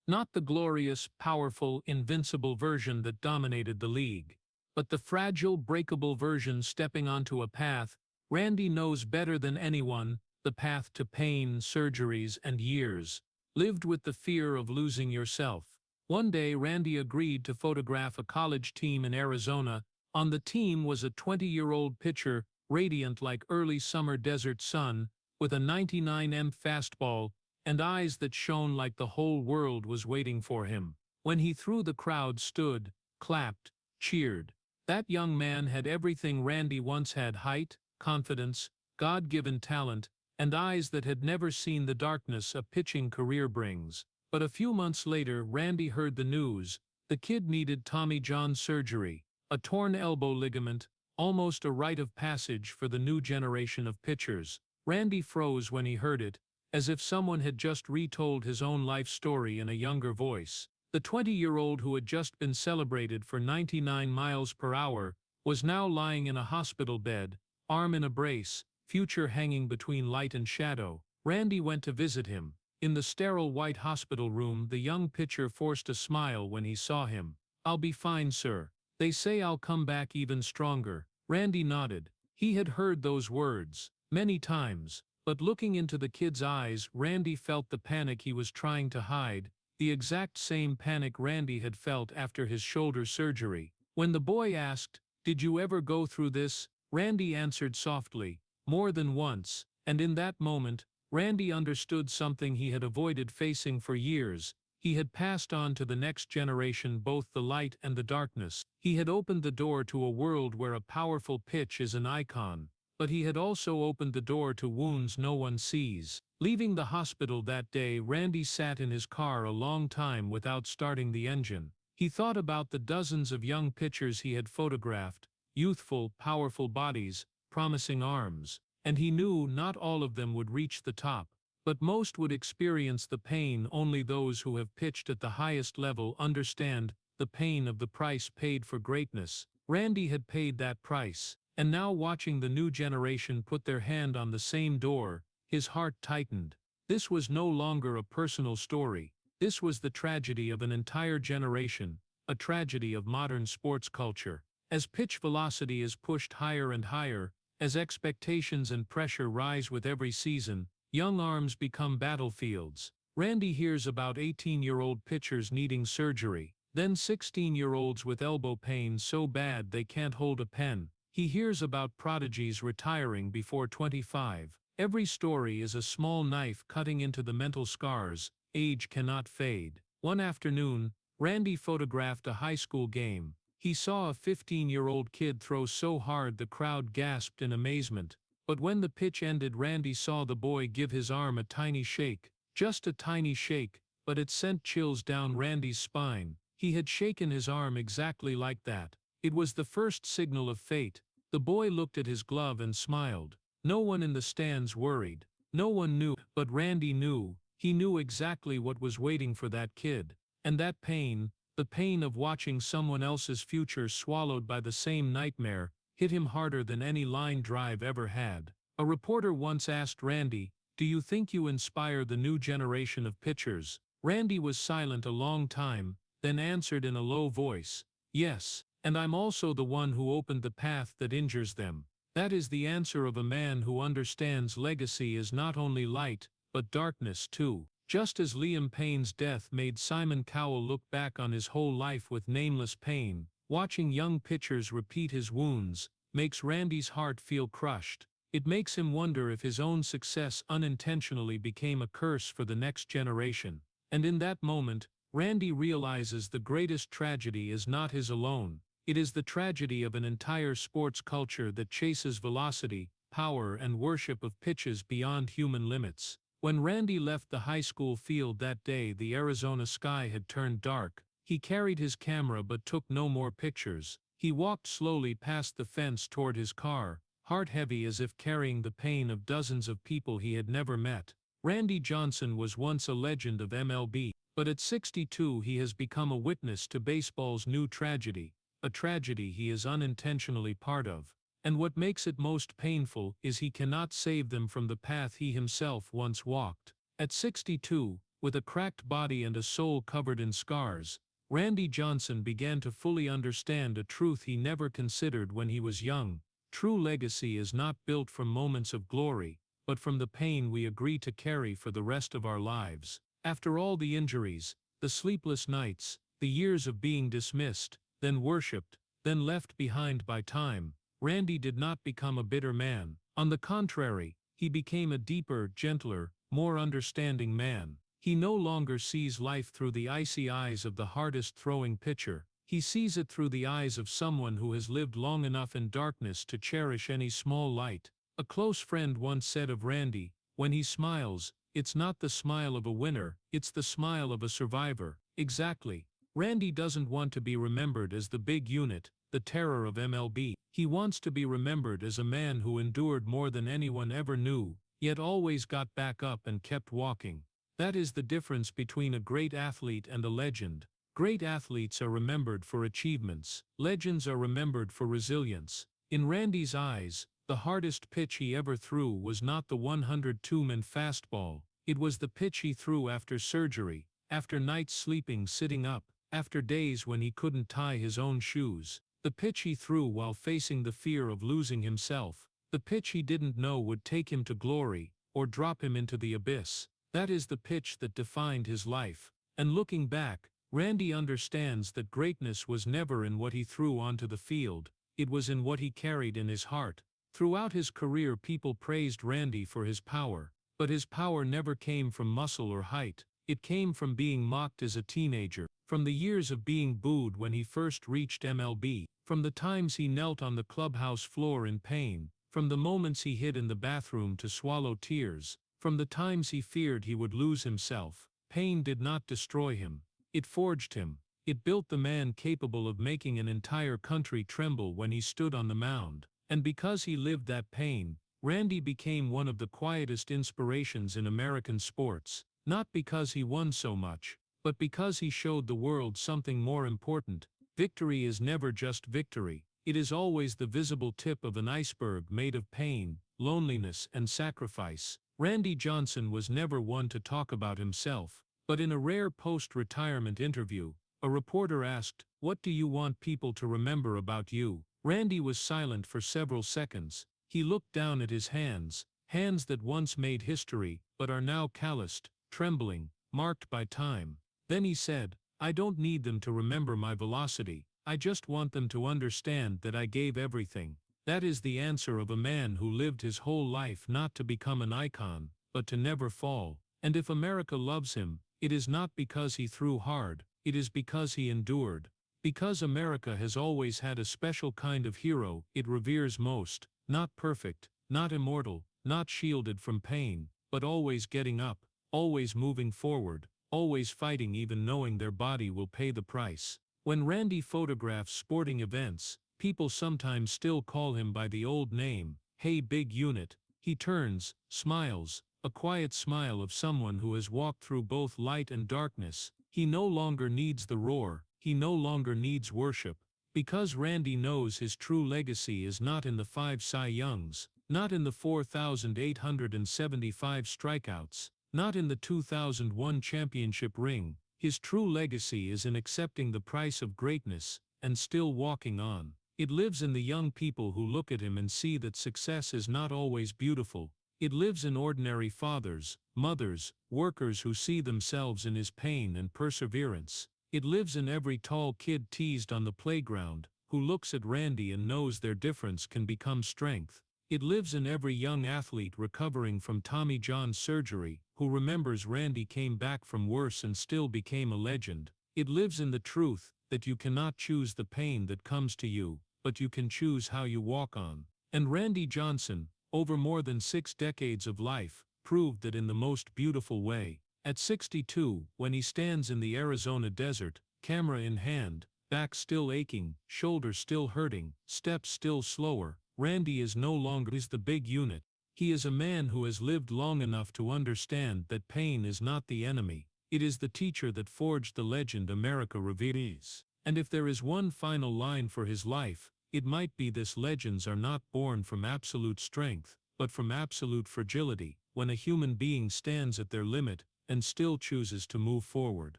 Not the glorious, powerful, invincible version that dominated the league, but the fragile, breakable version stepping onto a path Randy knows better than anyone, the path to pain, surgeries, and years, lived with the fear of losing yourself. One day Randy agreed to photograph a college team in Arizona. On the team was a 20-year-old pitcher, radiant like early summer desert sun, with a 99 fastball and eyes that shone like the whole world was waiting for him. When he threw, the crowd stood, clapped, cheered. That young man had everything Randy once had: height, confidence, God-given talent, and eyes that had never seen the darkness a pitching career brings. But a few months later, Randy heard the news. The kid needed Tommy John surgery, a torn elbow ligament, almost a rite of passage for the new generation of pitchers. Randy froze when he heard it, as if someone had just retold his own life story in a younger voice. The 20-year-old who had just been celebrated for 99 miles per hour was now lying in a hospital bed, arm in a brace, future hanging between light and shadow. Randy went to visit him. In the sterile white hospital room, the young pitcher forced a smile when he saw him. "I'll be fine, sir. They say I'll come back even stronger." Randy nodded. He had heard those words many times, but looking into the kid's eyes, Randy felt the panic he was trying to hide, the exact same panic Randy had felt after his shoulder surgery. When the boy asked, "Did you ever go through this?" Randy answered softly, "More than once." And in that moment, Randy understood something he had avoided facing for years. He had passed on to the next generation both the light and the darkness. He had opened the door to a world where a powerful pitch is an icon, but he had also opened the door to wounds no one sees. Leaving the hospital that day, Randy sat in his car a long time without starting the engine. He thought about the dozens of young pitchers he had photographed, youthful, powerful bodies, promising arms, and he knew not all of them would reach the top. But most would experience the pain. Only those who have pitched at the highest level understand the pain of the price paid for greatness. Randy had paid that price, and now watching the new generation put their hand on the same door, his heart tightened. This was no longer a personal story. This was the tragedy of an entire generation, a tragedy of modern sports culture. As pitch velocity is pushed higher and higher, as expectations and pressure rise with every season, young arms become battlefields. Randy hears about 18-year-old pitchers needing surgery, then 16-year-olds with elbow pain so bad they can't hold a pen. He hears about prodigies retiring before 25. Every story is a small knife cutting into the mental scars age cannot fade. One afternoon, Randy photographed a high school game. He saw a 15-year-old kid throw so hard the crowd gasped in amazement. But when the pitch ended, Randy saw the boy give his arm a tiny shake. Just a tiny shake, but it sent chills down Randy's spine. He had shaken his arm exactly like that. It was the first signal of fate. The boy looked at his glove and smiled. No one in the stands worried. No one knew, but Randy knew. He knew exactly what was waiting for that kid. And that pain, the pain of watching someone else's future swallowed by the same nightmare, hit him harder than any line drive ever had. A reporter once asked Randy, "Do you think you inspire the new generation of pitchers?" Randy was silent a long time, then answered in a low voice, "Yes, and I'm also the one who opened the path that injures them." That is the answer of a man who understands legacy is not only light, but darkness too. Just as Liam Payne's death made Simon Cowell look back on his whole life with nameless pain, watching young pitchers repeat his wounds makes Randy's heart feel crushed. It makes him wonder if his own success unintentionally became a curse for the next generation. And in that moment, Randy realizes the greatest tragedy is not his alone. It is the tragedy of an entire sports culture that chases velocity, power, and worship of pitches beyond human limits. When Randy left the high school field that day, the Arizona sky had turned dark. He carried his camera but took no more pictures. He walked slowly past the fence toward his car, heart heavy as if carrying the pain of dozens of people he had never met. Randy Johnson was once a legend of MLB, but at 62 he has become a witness to baseball's new tragedy, a tragedy he is unintentionally part of. And what makes it most painful is he cannot save them from the path he himself once walked. At 62, with a cracked body and a soul covered in scars, Randy Johnson began to fully understand a truth he never considered when he was young. True legacy is not built from moments of glory, but from the pain we agree to carry for the rest of our lives. After all the injuries, the sleepless nights, the years of being dismissed, then worshipped, then left behind by time, Randy did not become a bitter man. On the contrary, he became a deeper, gentler, more understanding man. He no longer sees life through the icy eyes of the hardest throwing pitcher. He sees it through the eyes of someone who has lived long enough in darkness to cherish any small light. A close friend once said of Randy, "When he smiles, it's not the smile of a winner, it's the smile of a survivor." Exactly. Randy doesn't want to be remembered as the big unit, the terror of MLB. He wants to be remembered as a man who endured more than anyone ever knew, yet always got back up and kept walking. That is the difference between a great athlete and a legend. Great athletes are remembered for achievements. Legends are remembered for resilience. In Randy's eyes, the hardest pitch he ever threw was not the 102-man fastball. It was the pitch he threw after surgery, after nights sleeping sitting up, after days when he couldn't tie his own shoes. The pitch he threw while facing the fear of losing himself. The pitch he didn't know would take him to glory, or drop him into the abyss. That is the pitch that defined his life. And looking back, Randy understands that greatness was never in what he threw onto the field, it was in what he carried in his heart. Throughout his career people praised Randy for his power, but his power never came from muscle or height. It came from being mocked as a teenager, from the years of being booed when he first reached MLB, from the times he knelt on the clubhouse floor in pain, from the moments he hid in the bathroom to swallow tears, from the times he feared he would lose himself. Pain did not destroy him. It forged him. It built the man capable of making an entire country tremble when he stood on the mound. And because he lived that pain, Randy became one of the quietest inspirations in American sports. Not because he won so much, but because he showed the world something more important. Victory is never just victory. It is always the visible tip of an iceberg made of pain, loneliness, and sacrifice. Randy Johnson was never one to talk about himself, but in a rare post-retirement interview, a reporter asked, "What do you want people to remember about you?" Randy was silent for several seconds. He looked down at his hands, hands that once made history, but are now calloused, trembling, marked by time. Then he said, "I don't need them to remember my velocity. I just want them to understand that I gave everything." That is the answer of a man who lived his whole life not to become an icon, but to never fall. And if America loves him, it is not because he threw hard, it is because he endured. Because America has always had a special kind of hero it reveres most, not perfect, not immortal, not shielded from pain, but always getting up, always moving forward, always fighting even knowing their body will pay the price. When Randy photographs sporting events, people sometimes still call him by the old name, "Hey Big Unit." He turns, smiles, a quiet smile of someone who has walked through both light and darkness. He no longer needs the roar, he no longer needs worship. Because Randy knows his true legacy is not in the 5 Cy Youngs, not in the 4,875 strikeouts, not in the 2001 championship ring. His true legacy is in accepting the price of greatness, and still walking on. It lives in the young people who look at him and see that success is not always beautiful. It lives in ordinary fathers, mothers, workers who see themselves in his pain and perseverance. It lives in every tall kid teased on the playground, who looks at Randy and knows their difference can become strength. It lives in every young athlete recovering from Tommy John surgery, who remembers Randy came back from worse and still became a legend. It lives in the truth that you cannot choose the pain that comes to you, but you can choose how you walk on. And Randy Johnson, over more than 6 decades of life, proved that in the most beautiful way. At 62, when he stands in the Arizona desert, camera in hand, back still aching, shoulders still hurting, steps still slower, Randy is no longer the big unit. He is a man who has lived long enough to understand that pain is not the enemy, it is the teacher that forged the legend America reveres. And if there is one final line for his life, it might be this: legends are not born from absolute strength, but from absolute fragility, when a human being stands at their limit and still chooses to move forward.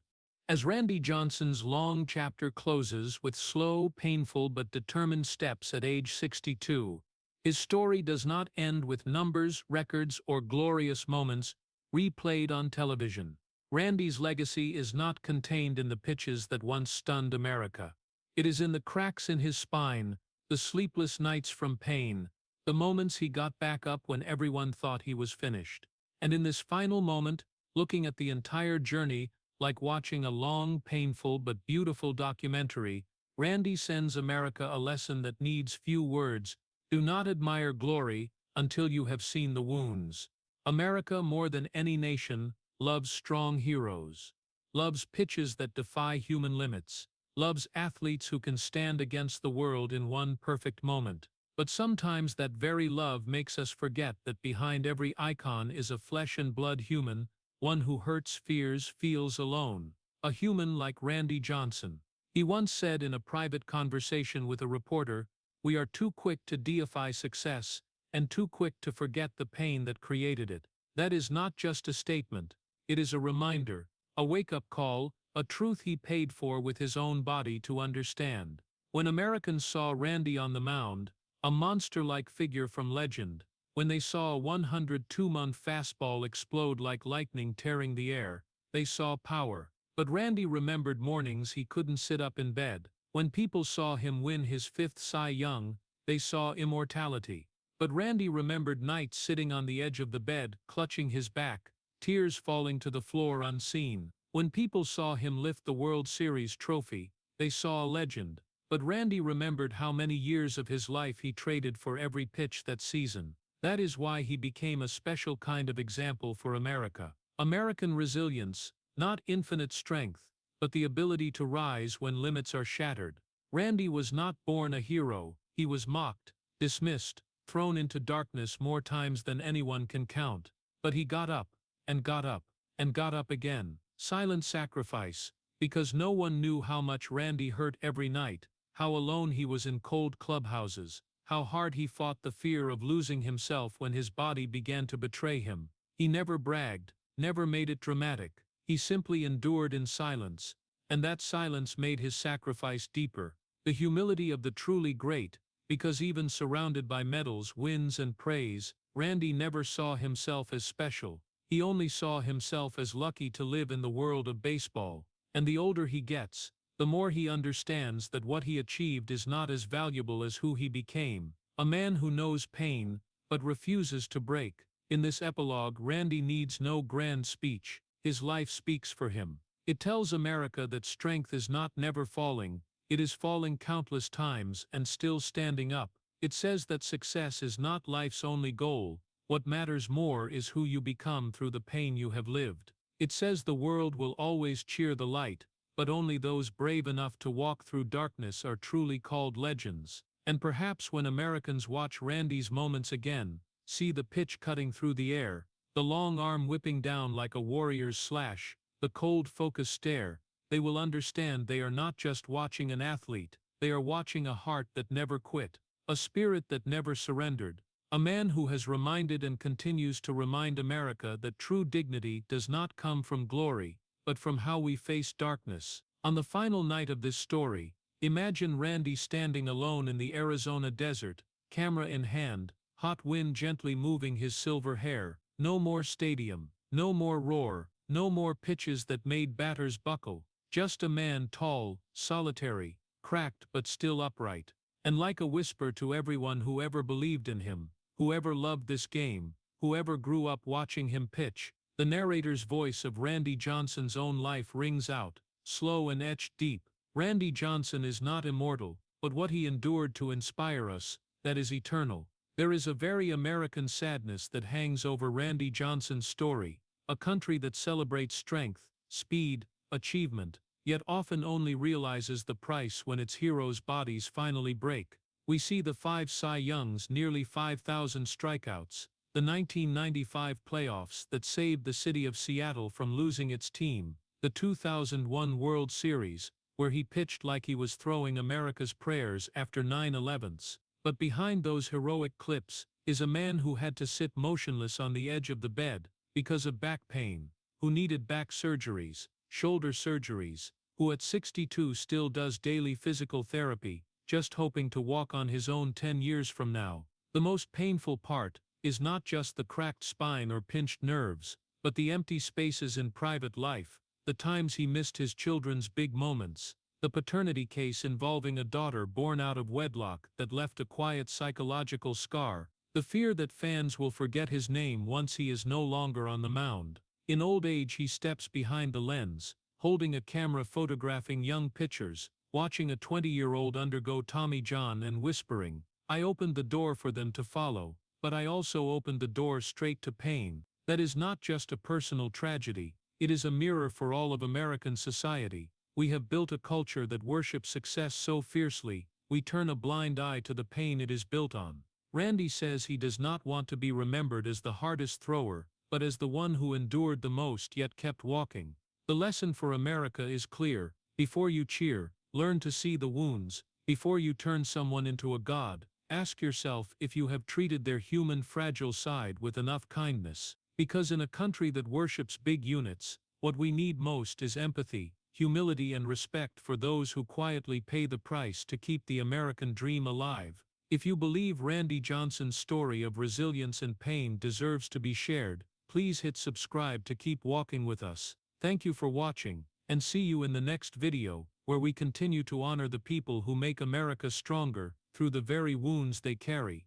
As Randy Johnson's long chapter closes with slow, painful but determined steps at age 62, his story does not end with numbers, records, or glorious moments replayed on television. Randy's legacy is not contained in the pitches that once stunned America. It is in the cracks in his spine, the sleepless nights from pain, the moments he got back up when everyone thought he was finished. And in this final moment, looking at the entire journey like watching a long, painful but beautiful documentary, Randy sends America a lesson that needs few words: do not admire glory until you have seen the wounds. America, more than any nation, loves strong heroes, loves pitches that defy human limits, loves athletes who can stand against the world in one perfect moment. But sometimes that very love makes us forget that behind every icon is a flesh and blood human, one who hurts, fears, feels alone. A human like Randy Johnson. He once said in a private conversation with a reporter, "We are too quick to deify success, and too quick to forget the pain that created it." That is not just a statement, it is a reminder, a wake-up call, a truth he paid for with his own body to understand. When Americans saw Randy on the mound, a monster-like figure from legend, when they saw a 102-month fastball explode like lightning tearing the air, they saw power. But Randy remembered mornings he couldn't sit up in bed. When people saw him win his 5th Cy Young, they saw immortality. But Randy remembered nights sitting on the edge of the bed, clutching his back, tears falling to the floor unseen. When people saw him lift the World Series trophy, they saw a legend. But Randy remembered how many years of his life he traded for every pitch that season. That is why he became a special kind of example for America. American resilience, not infinite strength, but the ability to rise when limits are shattered. Randy was not born a hero, he was mocked, dismissed, thrown into darkness more times than anyone can count. But he got up, and got up, and got up again. Silent sacrifice, because no one knew how much Randy hurt every night, how alone he was in cold clubhouses, how hard he fought the fear of losing himself when his body began to betray him. He never bragged, never made it dramatic. He simply endured in silence, and that silence made his sacrifice deeper. The humility of the truly great, because even surrounded by medals, wins, and praise, Randy never saw himself as special. He only saw himself as lucky to live in the world of baseball. And the older he gets, the more he understands that what he achieved is not as valuable as who he became. A man who knows pain, but refuses to break. In this epilogue, Randy needs no grand speech. His life speaks for him. It tells America that strength is not never falling, it is falling countless times and still standing up. It says that success is not life's only goal. What matters more is who you become through the pain you have lived. It says the world will always cheer the light, but only those brave enough to walk through darkness are truly called legends. And perhaps when Americans watch Randy's moments again, see the pitch cutting through the air, the long arm whipping down like a warrior's slash, the cold focused stare, they will understand they are not just watching an athlete, they are watching a heart that never quit, a spirit that never surrendered, a man who has reminded and continues to remind America that true dignity does not come from glory, but from how we face darkness. On the final night of this story, imagine Randy standing alone in the Arizona desert, camera in hand, hot wind gently moving his silver hair. No more stadium, no more roar, no more pitches that made batters buckle, just a man tall, solitary, cracked but still upright. And like a whisper to everyone who ever believed in him, who ever loved this game, who ever grew up watching him pitch, the narrator's voice of Randy Johnson's own life rings out, slow and etched deep. Randy Johnson is not immortal, but what he endured to inspire us, that is eternal. There is a very American sadness that hangs over Randy Johnson's story, a country that celebrates strength, speed, achievement, yet often only realizes the price when its heroes' bodies finally break. We see the 5 Cy Youngs, nearly 5,000 strikeouts, the 1995 playoffs that saved the city of Seattle from losing its team, the 2001 World Series, where he pitched like he was throwing America's prayers after 9/11s. But behind those heroic clips is a man who had to sit motionless on the edge of the bed because of back pain, who needed back surgeries, shoulder surgeries, who at 62 still does daily physical therapy, just hoping to walk on his own 10 years from now. The most painful part is not just the cracked spine or pinched nerves, but the empty spaces in private life, the times he missed his children's big moments, the paternity case involving a daughter born out of wedlock that left a quiet psychological scar, the fear that fans will forget his name once he is no longer on the mound. In old age he steps behind the lens, holding a camera photographing young pitchers, watching a 20-year-old undergo Tommy John and whispering, "I opened the door for them to follow, but I also opened the door straight to pain." That is not just a personal tragedy, it is a mirror for all of American society. We have built a culture that worships success so fiercely, we turn a blind eye to the pain it is built on. Randy says he does not want to be remembered as the hardest thrower, but as the one who endured the most yet kept walking. The lesson for America is clear: before you cheer, learn to see the wounds. Before you turn someone into a god, ask yourself if you have treated their human fragile side with enough kindness. Because in a country that worships big units, what we need most is empathy, humility and respect for those who quietly pay the price to keep the American dream alive. If you believe Randy Johnson's story of resilience and pain deserves to be shared, please hit subscribe to keep walking with us. Thank you for watching, and see you in the next video, where we continue to honor the people who make America stronger through the very wounds they carry.